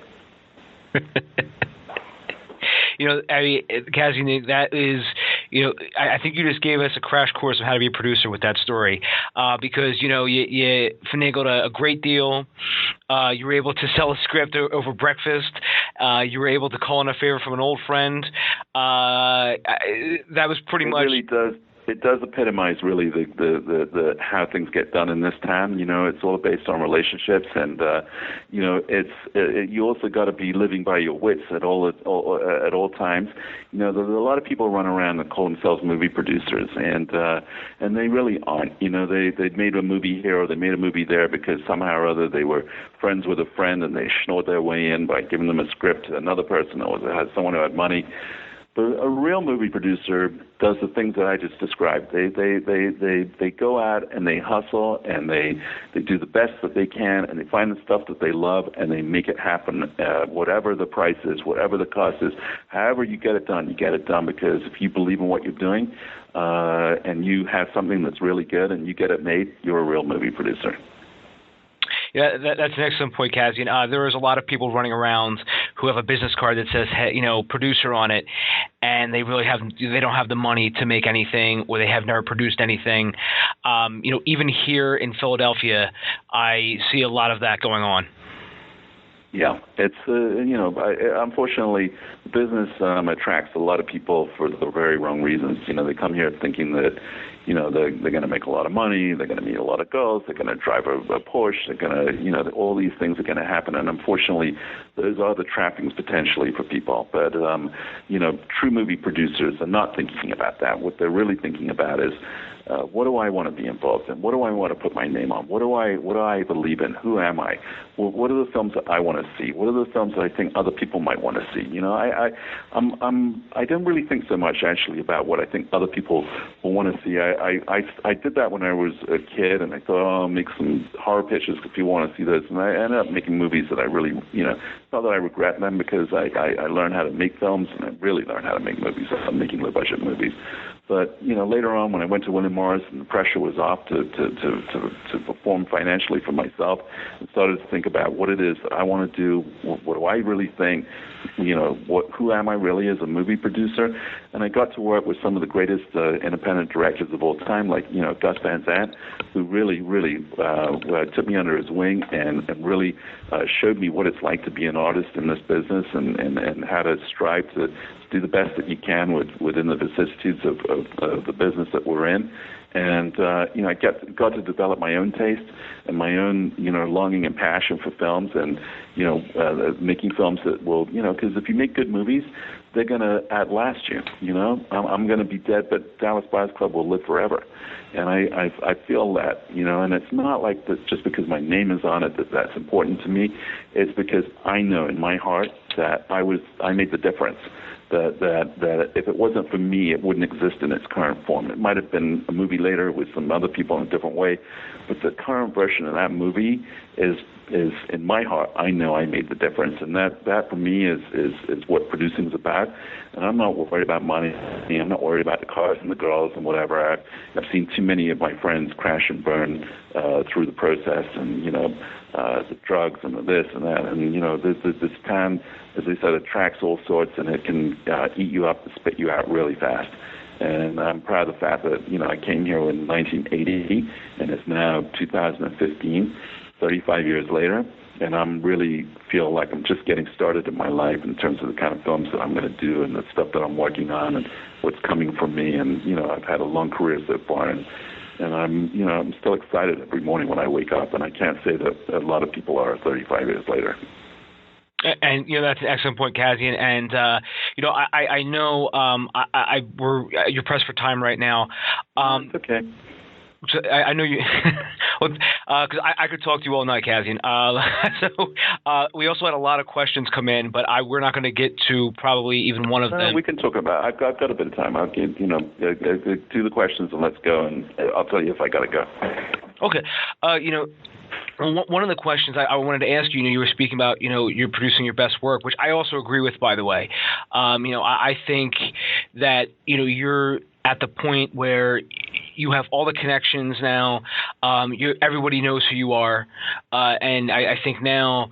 Cassian, that is, I think you just gave us a crash course of how to be a producer with that story, because you finagled a great deal. You were able to sell a script over breakfast. You were able to call in a favor from an old friend. That was pretty much. It really does. It does epitomize really the how things get done in this town. It's all based on relationships, and you also got to be living by your wits at all times. There's a lot of people run around and call themselves movie producers, and they really aren't. They made a movie here or they made a movie there because somehow or other they were friends with a friend and they schnorred their way in by giving them a script to another person or had someone who had money. But a real movie producer does the things that I just described. They go out and they hustle and they do the best that they can and they find the stuff that they love and they make it happen, whatever the price is, whatever the cost is. However you get it done, because if you believe in what you're doing and you have something that's really good and you get it made, you're a real movie producer. Yeah, that's an excellent point, Cassian. There is a lot of people running around who have a business card that says, hey, producer on it, and they don't have the money to make anything, or they have never produced anything. Even here in Philadelphia, I see a lot of that going on. Yeah, it's unfortunately, business attracts a lot of people for the very wrong reasons. They come here thinking that they're going to make a lot of money, they're going to meet a lot of girls, they're going to drive a Porsche, they're going to all these things are going to happen, and unfortunately, those are the trappings potentially for people. But true movie producers are not thinking about that. What they're really thinking about is what do I want to be involved in? What do I want to put my name on? What do I believe in? Who am I? What are the films that I want to see? What are the films that I think other people might want to see? I don't really think so much actually about what I think other people will want to see. I did that when I was a kid, and I thought, I'll make some horror pictures if you want to see those, and I ended up making movies that I really, not that I regret them, because I learned how to make films, and I really learned how to make movies. I'm making low budget movies. But later on, when I went to William Morris and the pressure was off to perform financially for myself, and started to think about what it is that I want to do, what do I really think, who am I really as a movie producer, and I got to work with some of the greatest independent directors of all time, like Gus Van Sant, who really took me under his wing and really showed me what it's like to be an artist in this business, and how to strive to do the best that you can within the vicissitudes of the business that we're in. And, I got to develop my own taste and my own, longing and passion for films, and, making films that will, because if you make good movies, they're going to outlast you, I'm going to be dead, but Dallas Buyers Club will live forever. And I feel that, and it's not like that just because my name is on it that's important to me. It's because I know in my heart that I made the difference. That if it wasn't for me, it wouldn't exist in its current form. It might have been a movie later with some other people in a different way, but the current version of that movie is in my heart. I know I made the difference, and that for me is what producing is about. And I'm not worried about money. I'm not worried about the cars and the girls and whatever. I've seen too many of my friends crash and burn through the process, and the drugs and the this and that, and this time, as I said, attracts all sorts, and it can eat you up and spit you out really fast. And I'm proud of the fact that I came here in 1980, and it's now 2015, 35 years later, and I'm really feel like I'm just getting started in my life in terms of the kind of films that I'm going to do and the stuff that I'm working on and what's coming from me. And I've had a long career so far, and I'm still excited every morning when I wake up, and I can't say that a lot of people are 35 years later. And that's an excellent point, Cassian. And I know you're pressed for time right now. It's okay. So I know you, because I could talk to you all night, Cassian. So we also had a lot of questions come in, but we're not going to get to probably even one of them. We can talk about. I've got a bit of time. I'll do the questions and let's go, and I'll tell you if I got to go. Okay. One of the questions I wanted to ask you, you were speaking about, you're producing your best work, which I also agree with, by the way. I think that, you're at the point where you have all the connections now. Everybody knows who you are. And I think now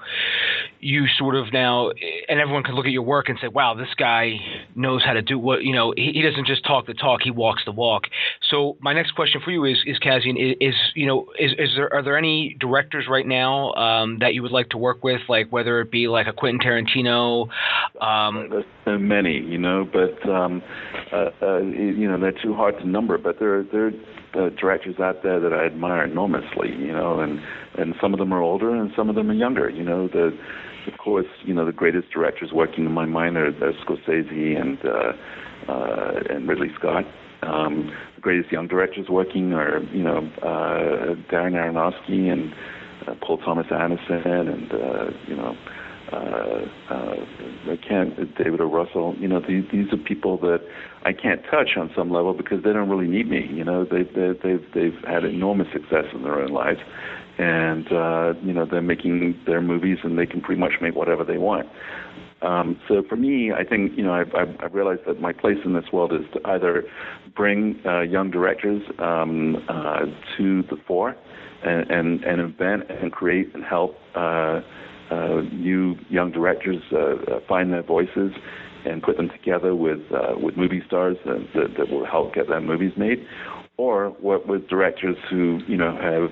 you sort of and everyone can look at your work and say, wow, this guy knows how to do what, he doesn't just talk the talk, he walks the walk. So my next question for you is Cassian, are there any directors right now that you would like to work with, like whether it be like a Quentin Tarantino? There's so many, but they're too hard to number, but there are directors out there that I admire enormously, and some of them are older and some of them are younger. Of course, the greatest directors working in my mind are Scorsese and Ridley Scott. The greatest young directors working are, Darren Aronofsky and Paul Thomas Anderson and, David O. Russell. These are people that I can't touch on some level because they don't really need me. They've had enormous success in their own lives, and they're making their movies, and they can pretty much make whatever they want. So for me, I think I've realized that my place in this world is to either bring young directors to the fore and invent and create and help new young directors find their voices and put them together with movie stars that will help get their movies made, or work with directors who have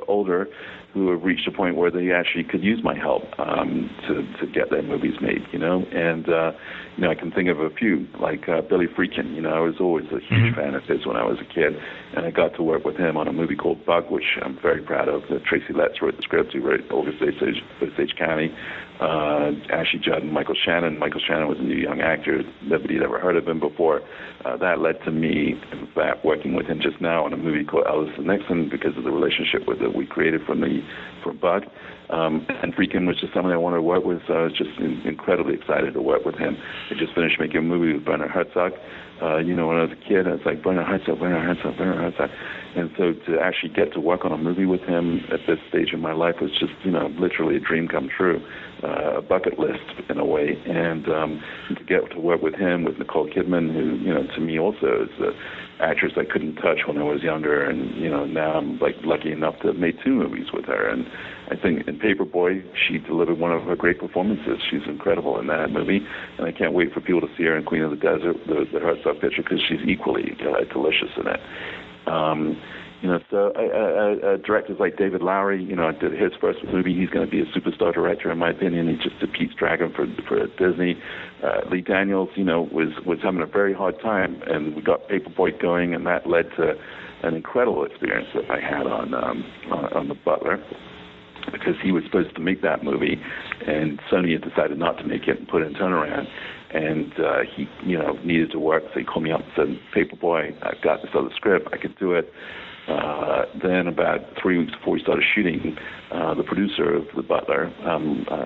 older, who have reached a point where they actually could use my help to get their movies made, And, I can think of a few, like Billy Friedkin. I was always a huge fan of his when I was a kid, and I got to work with him on a movie called Bug, which I'm very proud of. Tracy Letts wrote the script. He wrote August Osage County. Ashley Judd and Michael Shannon. Michael Shannon was a new young actor. Nobody had ever heard of him before. That led to me, in fact, working with him just now on a movie called Ellis and Nixon because of the relationship that we created for Bug. And Friedkin was just someone I wanted to work with, so I was just incredibly excited to work with him. I just finished making a movie with Werner Herzog. When I was a kid, I was like, Werner Herzog. And so to actually get to work on a movie with him at this stage in my life was just, literally a dream come true, a bucket list in a way. And to get to work with him, with Nicole Kidman, who, to me also is the actress I couldn't touch when I was younger. And, now I'm like lucky enough to have made 2 movies with her. And I think in Paperboy, she delivered one of her great performances. She's incredible in that movie. And I can't wait for people to see her in Queen of the Desert, the Herzog picture, because she's equally delicious in it. So directors like David Lowery, did his first movie. He's going to be a superstar director, in my opinion. He just did Pete's Dragon for Disney. Lee Daniels, was having a very hard time, and we got Paperboy going, and that led to an incredible experience that I had on The Butler, because he was supposed to make that movie, and Sony had decided not to make it and put it in turnaround. And he, needed to work, so he called me up and said, Paperboy, I've got this other script, I could do it. Then about 3 weeks before we started shooting, the producer of The Butler,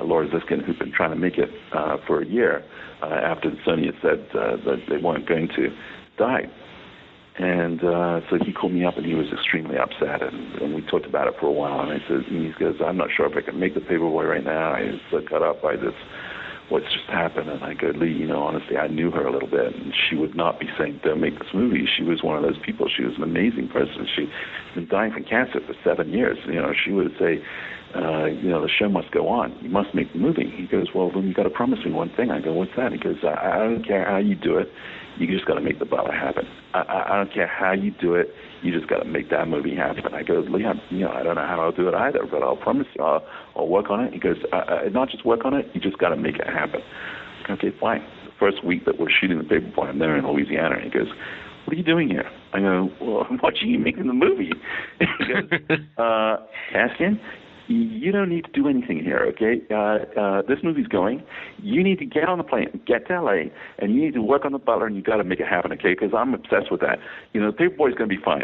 Laura Ziskin, who'd been trying to make it for a year after Sony had said that they weren't going to, died. And so he called me up, and he was extremely upset, and we talked about it for a while, and he goes, I'm not sure if I can make The Paperboy right now. I was so cut up by this, what's just happened. And I go, Lee, honestly, I knew her a little bit, and she would not be saying, don't make this movie. She was one of those people. She was an amazing person. She'd been dying from cancer for 7 years. She would say, the show must go on. You must make the movie. He goes, well, then you got to promise me one thing. I go, what's that? He goes, I don't care how you do it. You just got to make The Butler happen. I don't care how you do it. You just got to make that movie happen. I go, Lee, I don't know how I'll do it either, but I'll promise you I'll work on it. He goes, not just work on it, you just got to make it happen. Okay, fine. The first week that we're shooting The Paperboy, I'm there in Louisiana, and he goes, what are you doing here? I go, well, I'm watching you making the movie. He goes, Cassian, you don't need to do anything here, okay? This movie's going. You need to get on the plane, get to L.A., and you need to work on The Butler, and you got to make it happen, okay? Because I'm obsessed with that. Paperboy's going to be fine.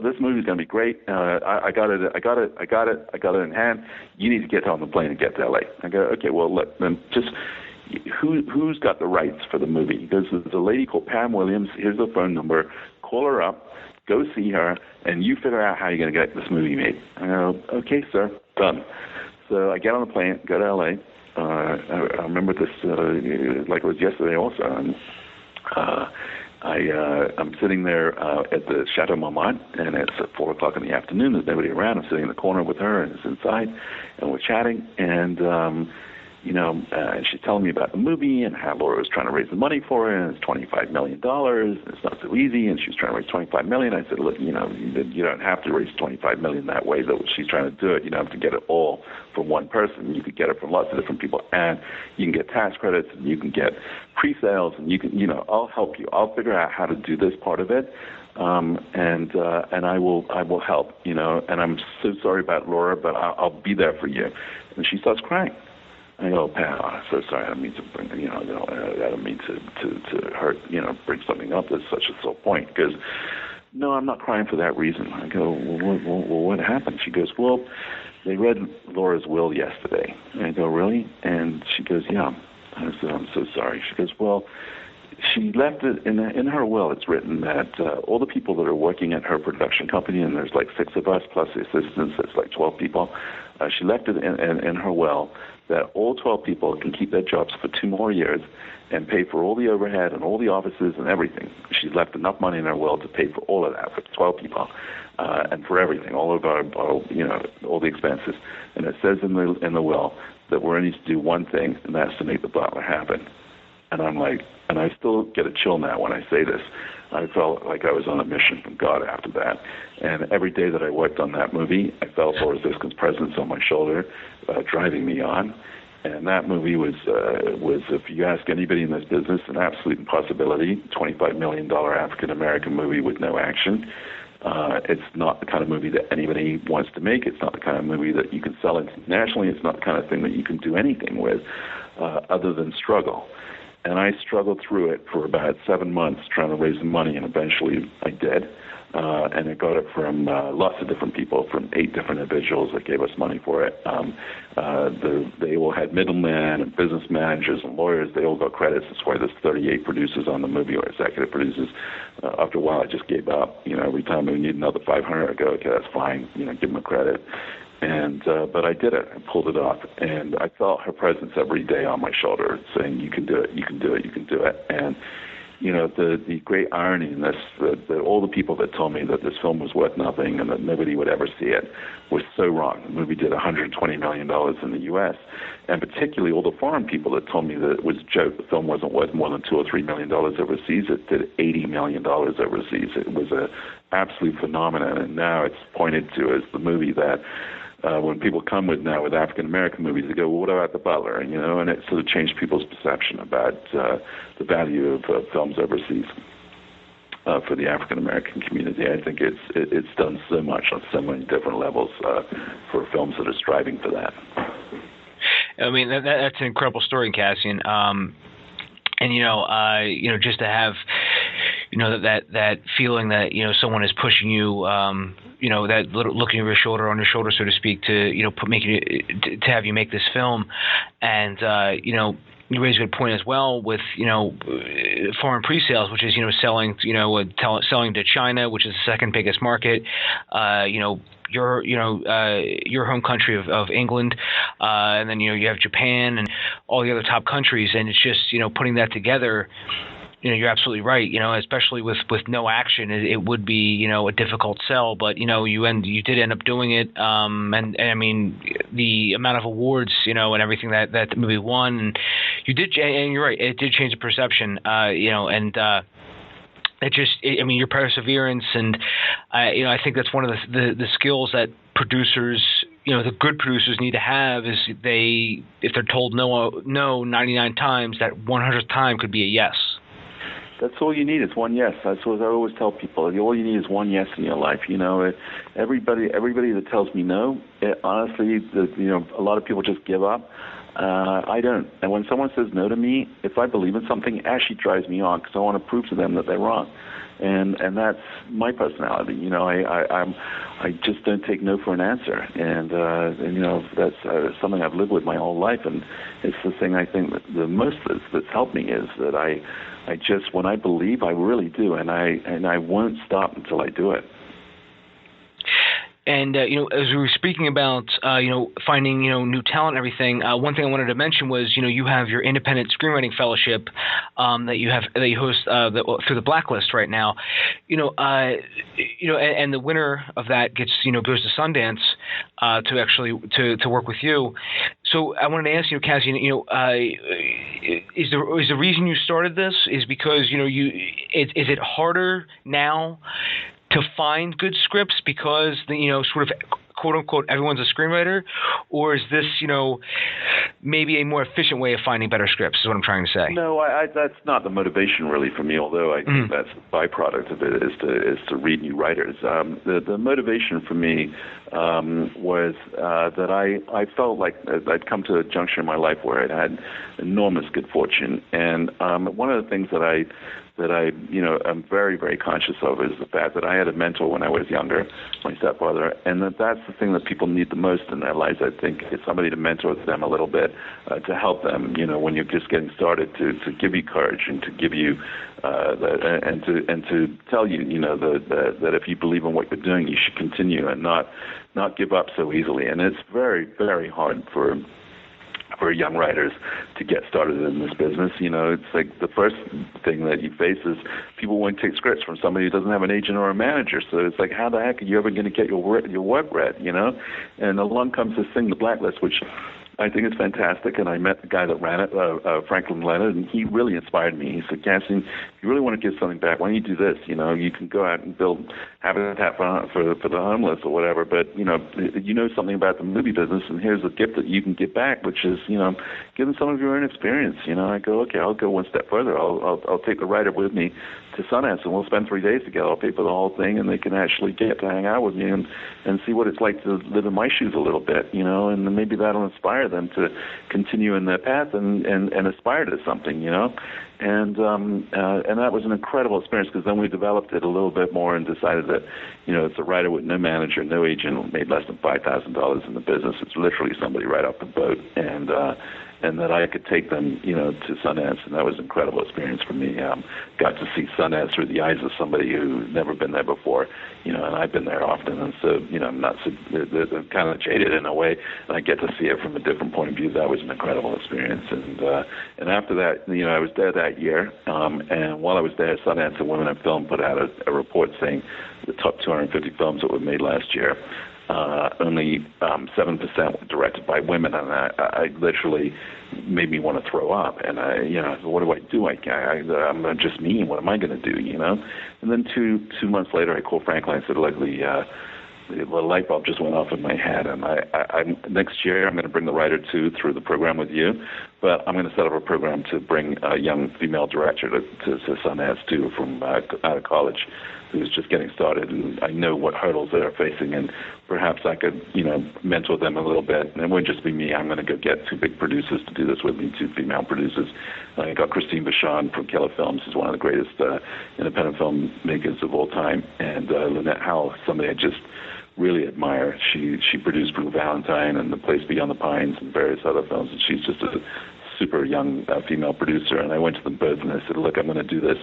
This movie's going to be great. I got it in hand. You need to get on the plane and get to L.A. I go, okay, well, look, then just who's got the rights for the movie? He goes, there's a lady called Pam Williams. Here's the phone number. Call her up. Go see her, and you figure out how you're going to get this movie made. I go, okay, sir, done. So I get on the plane, go to L.A. I remember this like it was yesterday also. And, I'm sitting there at the Chateau Marmont, and it's at 4 o'clock in the afternoon. There's nobody around. I'm sitting in the corner with her, and it's inside, and we're chatting, and she's telling me about the movie and how Laura was trying to raise the money for it, and it's $25 million. It's not so easy, and she's trying to raise $25 million. I said, look, you don't have to raise $25 million that way, though. She's trying to do it. You don't have to get it all from one person. You could get it from lots of different people, and you can get tax credits, and you can get pre-sales, and you can, I'll help you. I'll figure out how to do this part of it. And I will help, and I'm so sorry about Laura, but I'll be there for you. And she starts crying. I go, Pat, I'm so sorry. I don't mean to bring, I don't mean to hurt, bring something up that's such a sore point. Because, no, I'm not crying for that reason. I go, well, what happened? She goes, well, they read Laura's will yesterday. And I go, really? And she goes, yeah. I said, I'm so sorry. She goes, well, she left it in her will. It's written that all the people that are working at her production company, and there's like 6 of us plus the assistants, that's like 12 people. She left it in her will that all 12 people can keep their jobs for 2 more years and pay for all the overhead and all the offices and everything. She's left enough money in her will to pay for all of that for 12 people and for everything, all of our all the expenses. And it says in the will that we're only to do one thing, and that's to make The Butler happen. And I'm like, and I still get a chill now when I say this. I felt like I was on a mission from God after that. And every day that I worked on that movie, I felt Boris Ziskin's presence on my shoulder, driving me on. And that movie was, if you ask anybody in this business, an absolute impossibility. $25 million African-American movie with no action. It's not the kind of movie that anybody wants to make. It's not the kind of movie that you can sell internationally. It's not the kind of thing that you can do anything with other than struggle. And I struggled through it for about 7 months trying to raise the money, and eventually I did. And I got it from lots of different people, from 8 different individuals that gave us money for it. They all had middlemen and business managers and lawyers. They all got credits. That's why there's 38 producers on the movie, or executive producers. After a while, I just gave up. Every time we need another 500, I go, okay, that's fine. Give them a credit. And but I did it. I pulled it off, and I felt her presence every day on my shoulder, saying, "You can do it. You can do it. You can do it." And the great irony in this, that all the people that told me that this film was worth nothing and that nobody would ever see it was so wrong. The movie did $120 million in the U.S., and particularly all the foreign people that told me that it was a joke. The film wasn't worth more than $2 or $3 million overseas. It did $80 million overseas. It was an absolute phenomenon, and now it's pointed to as the movie that when people come with African-American movies, they go, well, what about The Butler? And it sort of changed people's perception about the value of films overseas for the African-American community. I think it's done so much on so many different levels for films that are striving for that. I mean, that's an incredible story, Cassian. And just to have that feeling that someone is pushing you, that looking over your shoulder, on your shoulder, so to speak, to to have you make this film, and you raise a good point as well with foreign pre-sales, which is selling selling to China, which is the second biggest market. Your home country of England, and then you have Japan and all the other top countries, and it's just putting that together. You're absolutely right. Especially with no action, it would be a difficult sell. But you did end up doing it. And I mean the amount of awards, and everything that the movie won, and you did. And you're right, it did change the perception. Your perseverance, and I think that's one of the skills that producers, the good producers need to have, is if they're told no 99 times, that 100th time could be a yes. That's all you need is one yes. That's what I always tell people. All you need is one yes in your life. Everybody that tells me no, honestly, a lot of people just give up. I don't. And when someone says no to me, if I believe in something, it actually drives me on because I want to prove to them that they're wrong. And that's my personality. I just don't take no for an answer. And that's something I've lived with my whole life. And it's the thing I think that the most that's helped me is that I just, when I believe, I really do, and I won't stop until I do it. And, as we were speaking about, finding, new talent and everything, one thing I wanted to mention was, you have your independent screenwriting fellowship that you host through the Blacklist right now, and the winner of that gets, goes to Sundance to actually to work with you. So I wanted to ask you, Cassian, is the reason you started this is because, is it harder now to find good scripts because sort of quote unquote everyone's a screenwriter, or is this maybe a more efficient way of finding better scripts? Is what I'm trying to say. No, that's not the motivation really for me. Although I think that's the byproduct of it is to read new writers. The motivation for me was that I felt like I'd come to a juncture in my life where I'd had enormous good fortune, and one of the things that I'm very, very conscious of is the fact that I had a mentor when I was younger, my stepfather, and that's the thing that people need the most in their lives, I think, is somebody to mentor them a little bit, to help them, when you're just getting started, to give you courage and to give you, and to tell you, that if you believe in what you're doing, you should continue and not give up so easily. And it's very, very hard for young writers to get started in this business. It's like the first thing that you face is people won't take scripts from somebody who doesn't have an agent or a manager. So it's like, how the heck are you ever going to get your work read, And along comes this thing, the Blacklist, which I think it's fantastic, and I met the guy that ran it, Franklin Leonard, and he really inspired me. He said, Cassian, if you really want to give something back, why don't you do this? You know, you can go out and build habitat for the homeless or whatever, but, you know something about the movie business, and here's a gift that you can give back, which is, you know, give them some of your own experience. You know, I go, okay, I'll go one step further. I'll take the writer with me to Sundance, and we'll spend 3 days together. I'll pay for the whole thing, and they can actually get to hang out with me and see what it's like to live in my shoes a little bit, you know, and maybe that'll inspire them to continue in their path and aspire to something, you know. And that was an incredible experience, because then we developed it a little bit more and decided that, you know, it's a writer with no manager, no agent, made less than $5,000 in the business. It's literally somebody right off the boat, and that I could take them, you know, to Sundance, and that was an incredible experience for me. Got to see Sundance through the eyes of somebody who's never been there before, you know, and I've been there often, and so, you know, I'm not so, they're kind of jaded in a way, and I get to see it from a different point of view. That was an incredible experience, and after that, you know, I was there that year, and while I was there, Sundance and Women in Film put out a report saying the top 250 films that were made last year, only 7% were directed by women, and I literally made me want to throw up. And you know, what do? I'm just me. What am I going to do? You know. And then two months later, I called Franklin. I said, "Look, the light bulb just went off in my head, and I next year I'm going to bring the writer through the program with you, but I'm going to set up a program to bring a young female director to Sundance too, from out of college, who's just getting started, and I know what hurdles they're facing, and perhaps I could, you know, mentor them a little bit. And it wouldn't just be me. I'm going to go get two big producers to do this with me, two female producers. I got Christine Vachon from Killer Films, who's one of the greatest independent filmmakers of all time, and Lynette Howell, somebody I just really admire. She produced Blue Valentine and The Place Beyond the Pines and various other films, and she's just a super young female producer. And I went to them both and I said, look, I'm going to do this.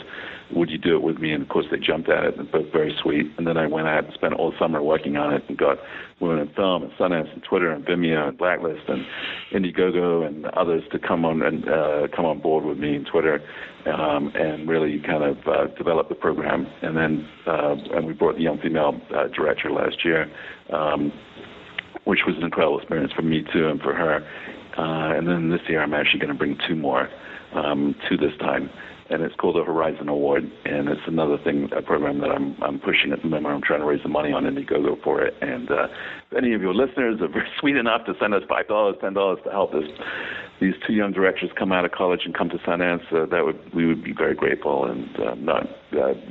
Would you do it with me? And of course they jumped at it, and both very sweet. And then I went out and spent all summer working on it and got Women in Film and Sundance and Twitter and Vimeo and Blacklist and Indiegogo and others to come on board with me in Twitter and really kind of develop the program. And then and we brought the young female director last year, which was an incredible experience for me too and for her. And then this year I'm actually going to bring two more to this time, and it's called the Horizon Award, and it's another thing, a program that I'm pushing at the moment. I'm trying to raise the money on Indiegogo for it, and if any of your listeners are very sweet enough to send us $5, $10 to help these two young directors come out of college and come to Sundance, we would be very grateful. And I'm not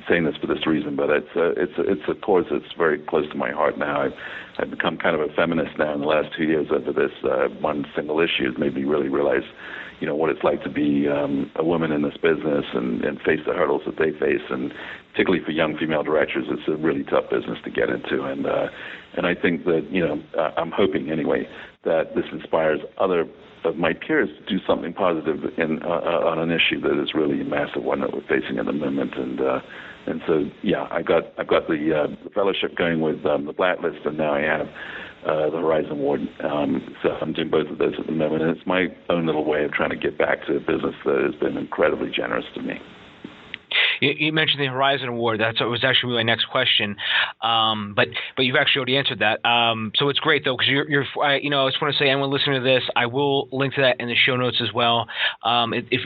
saying this for this reason, but it's a cause that's very close to my heart now. I've become kind of a feminist now in the last 2 years over this one single issue. Has made me really realize, you know, what it's like to be a woman in this business and face the hurdles that they face, and particularly for young female directors, it's a really tough business to get into. And I think that, you know, I'm hoping anyway that this inspires other of my peers to do something positive on an issue that is really a massive one that we're facing at the moment. And so, yeah, I've got the fellowship going with the Blacklist, and now I have the Horizon Award. So I'm doing both of those at the moment, and it's my own little way of trying to get back to a business that has been incredibly generous to me. You mentioned the Horizon Award. That was actually my next question, but you've actually already answered that. So it's great though, because I just want to say, anyone listening to this, I will link to that in the show notes as well. If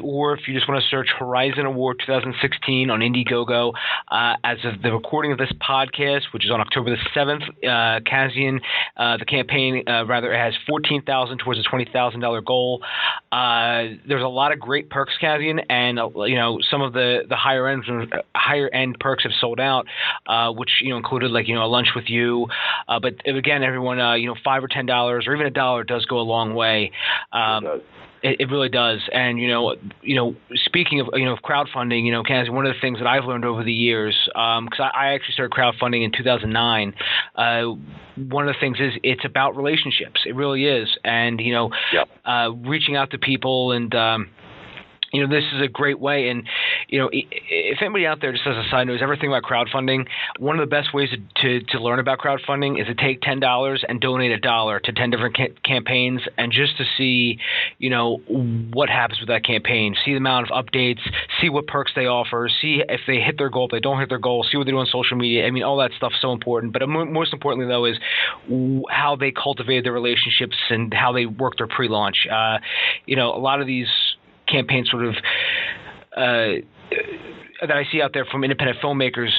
you just want to search Horizon Award 2016 on Indiegogo, as of the recording of this podcast, which is on October the 7th, Cassian, the campaign it has $14,000 towards a $20,000 goal. There's a lot of great perks, Cassian, and some of the higher end perks have sold out, which included a lunch with you. But again, everyone, $5 or $10 or even $1 does go a long way. It really does. And, speaking of, crowdfunding, Cassian, one of the things that I've learned over the years, because I actually started crowdfunding in 2009, one of the things is it's about relationships. It really is. And, reaching out to people and, this is a great way. And, if anybody out there, just as a side note, is ever thinking about crowdfunding, one of the best ways to learn about crowdfunding is to take $10 and donate $1 to 10 different campaigns, and just to see, what happens with that campaign, see the amount of updates, see what perks they offer, see if they hit their goal, if they don't hit their goal, see what they do on social media. I mean, all that stuff's so important. But most importantly, though, is how they cultivated their relationships and how they worked their pre-launch. A lot of these campaigns sort of that I see out there from independent filmmakers,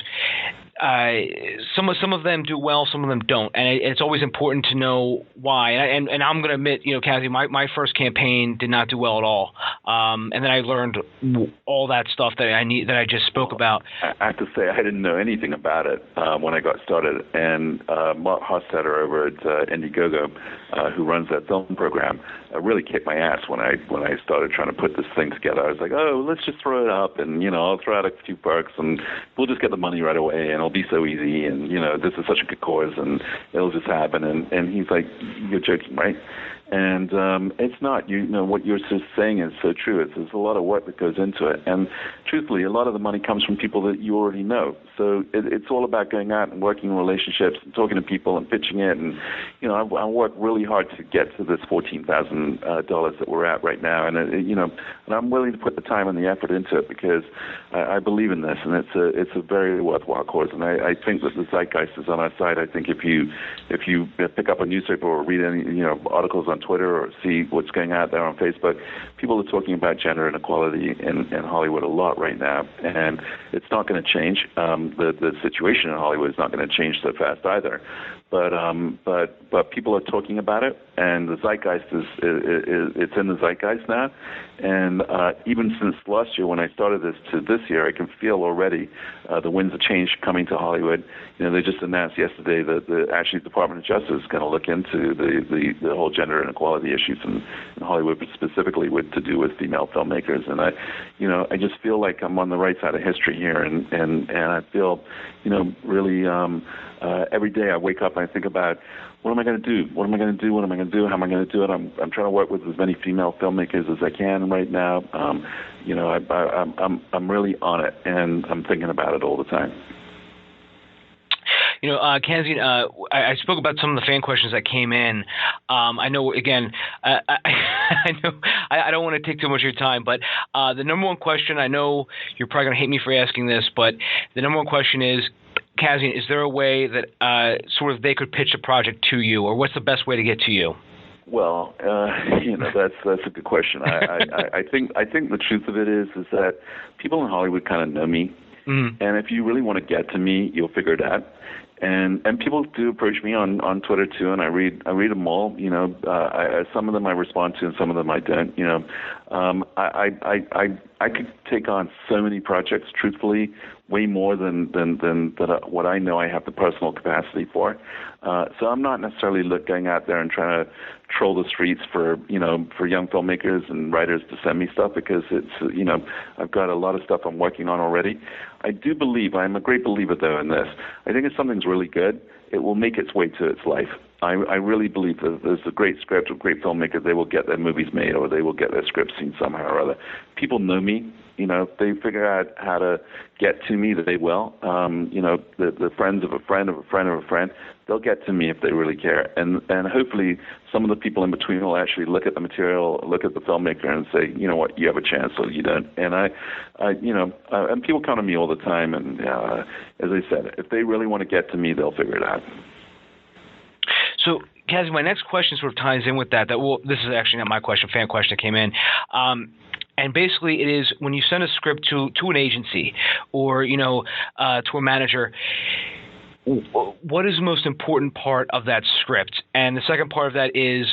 some of them do well, some of them don't, and it's always important to know why. And I'm going to admit, Cassie, my first campaign did not do well at all, and then I learned all that stuff that I just spoke about. I have to say, I didn't know anything about it when I got started, and Mark Hostetter over at Indiegogo, who runs that film program, really kicked my ass when I started trying to put this thing together. I was like, let's just throw it up, and I'll throw out a few perks, and we'll just get the money right away, and it'll be so easy, and this is such a good cause, and it'll just happen. And he's like, you're joking, right? And it's not. What you're just saying is so true. There's a lot of work that goes into it, and truthfully, a lot of the money comes from people that you already know. So it's all about going out and working relationships and talking to people and pitching it. And I worked really hard to get to this $14,000 that we're at right now, and and I'm willing to put the time and the effort into it because I believe in this, and it's a very worthwhile cause. And I think that the zeitgeist is on our side. I think if you pick up a newspaper or read any articles on Twitter or see what's going out there on Facebook, people are talking about gender inequality in Hollywood a lot right now, and it's not going to change. The situation in Hollywood is not going to change so fast either. But people are talking about it, and the zeitgeist it's in the zeitgeist now. And even since last year when I started this to this year, I can feel already the winds of change coming to Hollywood. They just announced yesterday that the Department of Justice is going to look into the whole gender inequality issues in Hollywood, specifically to do with female filmmakers. And I just feel like I'm on the right side of history here, and I feel really every day I wake up and I think about, what am I going to do? What am I going to do? What am I going to do? How am I going to do it? I'm trying to work with as many female filmmakers as I can right now. I'm really on it, and I'm thinking about it all the time. Cassian, I spoke about some of the fan questions that came in. I know, again, I know I don't want to take too much of your time, but the number one question, I know you're probably going to hate me for asking this, but the number one question is, Cassian, is there a way that sort of they could pitch a project to you, or what's the best way to get to you? Well, that's a good question. I think the truth of it is that people in Hollywood kind of know me, and if you really want to get to me, you'll figure it out. And people do approach me on Twitter too, and I read them all. Some of them I respond to, and some of them I don't. I could take on so many projects, truthfully, way more than what I know I have the personal capacity for. So I'm not necessarily going out there and trying to troll the streets for young filmmakers and writers to send me stuff, because it's I've got a lot of stuff I'm working on already. I do believe, I'm a great believer though in this. I think if something's really good, it will make its way to its life. I really believe that there's a great script, a great filmmaker, they will get their movies made, or they will get their script seen somehow or other. People know me. If they figure out how to get to me, that they will. The friends of a friend of a friend of a friend, they'll get to me if they really care. And hopefully some of the people in between will actually look at the material, look at the filmmaker, and say, you know what, you have a chance, or you don't. And and people come to me all the time. And as I said, if they really want to get to me, they'll figure it out. So, Cassian, my next question sort of ties in with that. This is actually not my question, fan question that came in. And basically it is, when you send a script to an agency or, to a manager, what is the most important part of that script? And the second part of that is,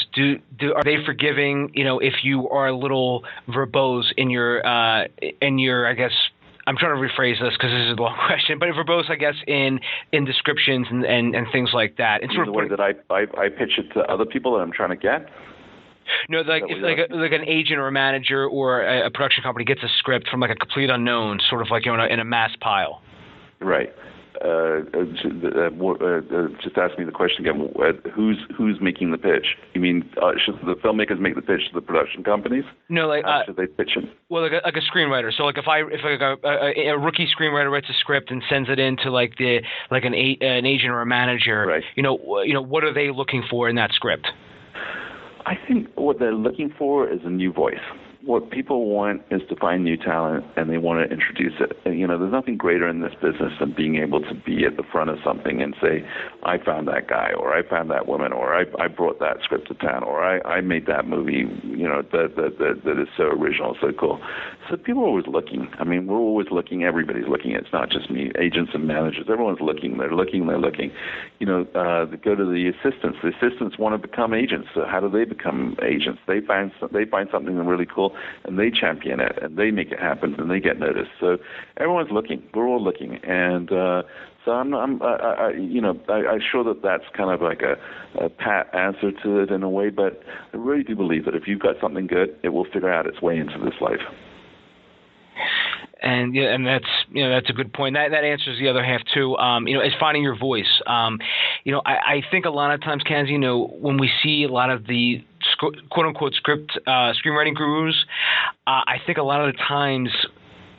are they forgiving, if you are a little verbose in your, I guess, I'm trying to rephrase this because this is a long question, but verbose, I guess, in descriptions and things like that. It's sort of the way that I pitch it to other people that I'm trying to get. No, like an agent or a manager or a production company gets a script from like a complete unknown, sort of like in a mass pile. Right. just ask me the question again. Who's making the pitch? You mean should the filmmakers make the pitch to the production companies? No, like should they pitch it? Well, like a screenwriter. So like if a rookie screenwriter writes a script and sends it in to an agent or a manager, right. What are they looking for in that script? I think what they're looking for is a new voice. What people want is to find new talent, and they want to introduce it. And, there's nothing greater in this business than being able to be at the front of something and say, I found that guy, or I found that woman, or I brought that script to town, or I made that movie, that is so original, so cool. So people are always looking. I mean, we're always looking. Everybody's looking. It's not just me. Agents and managers, everyone's looking. They're looking. They go to the assistants. The assistants want to become agents. So how do they become agents? They find something really cool, and they champion it, and they make it happen, and they get noticed. So everyone's looking. We're all looking, and so I'm sure that that's kind of like a pat answer to it in a way, but I really do believe that if you've got something good, it will figure out its way into this life. And that's a good point. That answers the other half too. Is finding your voice. I think a lot of times, Cassian, when we see a lot of the quote unquote screenwriting gurus, I think a lot of the times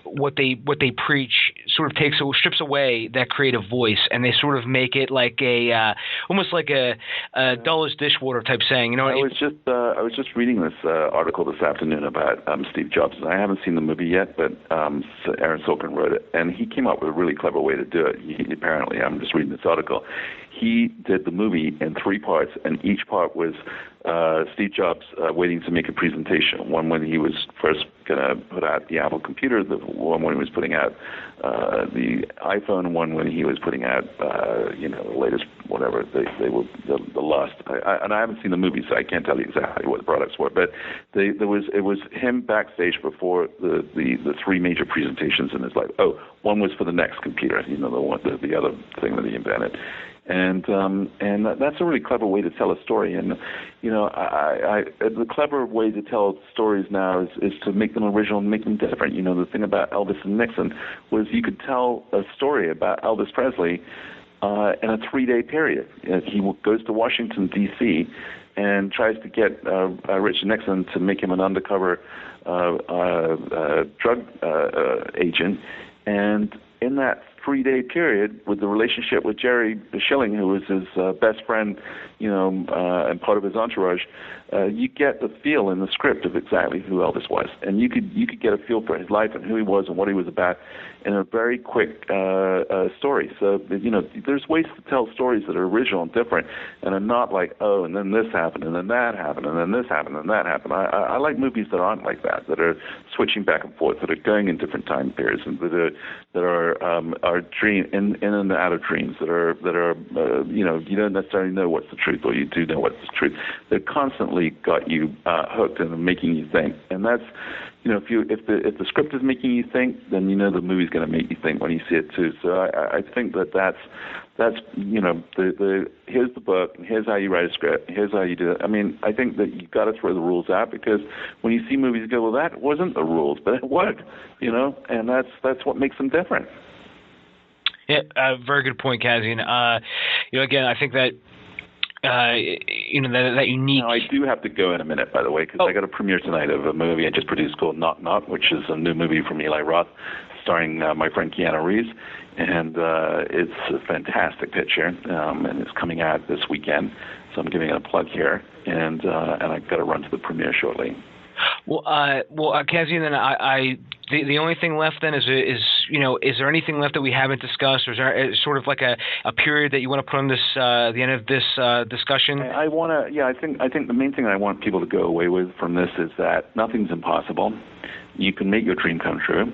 what they preach sort of strips away that creative voice, and they sort of make it like almost like a dull as dishwater type saying. I was just reading this article this afternoon about Steve Jobs, and I haven't seen the movie yet, but Aaron Sorkin wrote it, and he came up with a really clever way to do it. Apparently, I'm just reading this article. He did the movie in 3 parts, and each part was Steve Jobs waiting to make a presentation. One when he was first going to put out the Apple computer, the one when he was putting out the iPhone, one when he was putting out the latest whatever they were the Lust. And I haven't seen the movie, so I can't tell you exactly what the products were. But it was him backstage before the 3 major presentations in his life. Oh, one was for the next computer, the other thing that he invented. And that's a really clever way to tell a story. And the clever way to tell stories now is to make them original and make them different. The thing about Elvis and Nixon was you could tell a story about Elvis Presley in a 3-day period. He goes to Washington D.C. and tries to get Richard Nixon to make him an undercover drug agent, and in that 3-day period, with the relationship with Jerry Schilling, who was his best friend, and part of his entourage, you get the feel in the script of exactly who Elvis was, and you could get a feel for his life and who he was and what he was about in a very quick story. So there's ways to tell stories that are original and different, and are not like, oh, and then this happened, and then that happened, and then this happened, and that happened. I like movies that aren't like that are switching back and forth, that are going in different time periods, and that are dream in and out of dreams, that are you don't necessarily know what's the truth, or you do know what's the truth. They're constantly got you hooked and making you think, and that's if the script is making you think, then the movie's going to make you think when you see it too. So I think that's here's the book, here's how you write a script, here's how you do it. I mean, I think that you got to throw the rules out, because when you see movies go, well, that wasn't the rules, but it worked, and that's what makes them different. Yeah, very good point, Cassian. Again, I think that that unique. Now, I do have to go in a minute, by the way, because I got a premiere tonight of a movie I just produced called Knock Knock, which is a new movie from Eli Roth, starring my friend Keanu Reeves, and it's a fantastic picture, and it's coming out this weekend, so I'm giving it a plug here, and I've got to run to the premiere shortly. Well, Cassian, then the only thing left then is there anything left that we haven't discussed, or is there sort of like a period that you want to put on this the end of this discussion? I think the main thing I want people to go away with from this is that nothing's impossible. You can make your dream come true.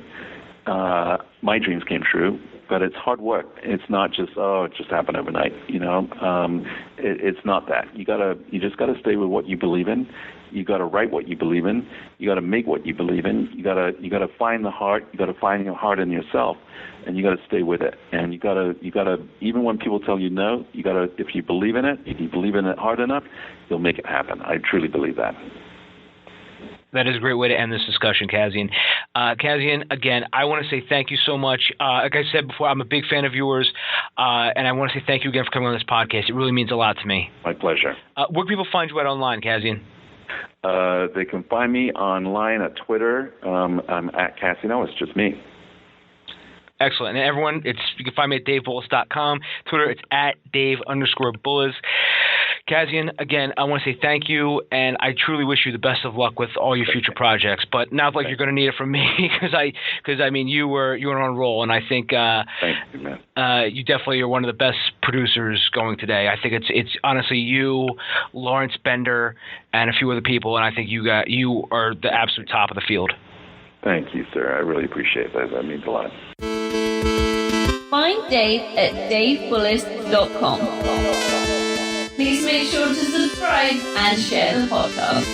My dreams came true, but it's hard work. It's not just it just happened overnight. It's not that. You just gotta stay with what you believe in. You got to write what you believe in. You got to make what you believe in. You got to find the heart. You got to find your heart in yourself, and you got to stay with it. And you got to even when people tell you no, you got to, if you believe in it, if you believe in it hard enough, you'll make it happen. I truly believe that. That is a great way to end this discussion, Cassian. Cassian, again, I want to say thank you so much. Like I said before, I'm a big fan of yours, and I want to say thank you again for coming on this podcast. It really means a lot to me. My pleasure. Where can people find you at online, Cassian? They can find me online at Twitter. I'm at Cassian Elwes, just me. Excellent. And everyone, you can find me at DaveBullis.com. Twitter, it's at Dave_Bullis. Cassian, again, I want to say thank you, and I truly wish you the best of luck with all your future projects. But not like you're going to need it from me, because I mean, you were on a roll, and I think thank you, man. You definitely are one of the best producers going today. I think it's honestly you, Lawrence Bender, and a few other people, and I think you are the absolute top of the field. Thank you, sir. I really appreciate that. That means a lot. Find Dave at davebullis.com. Please make sure to subscribe and share the podcast.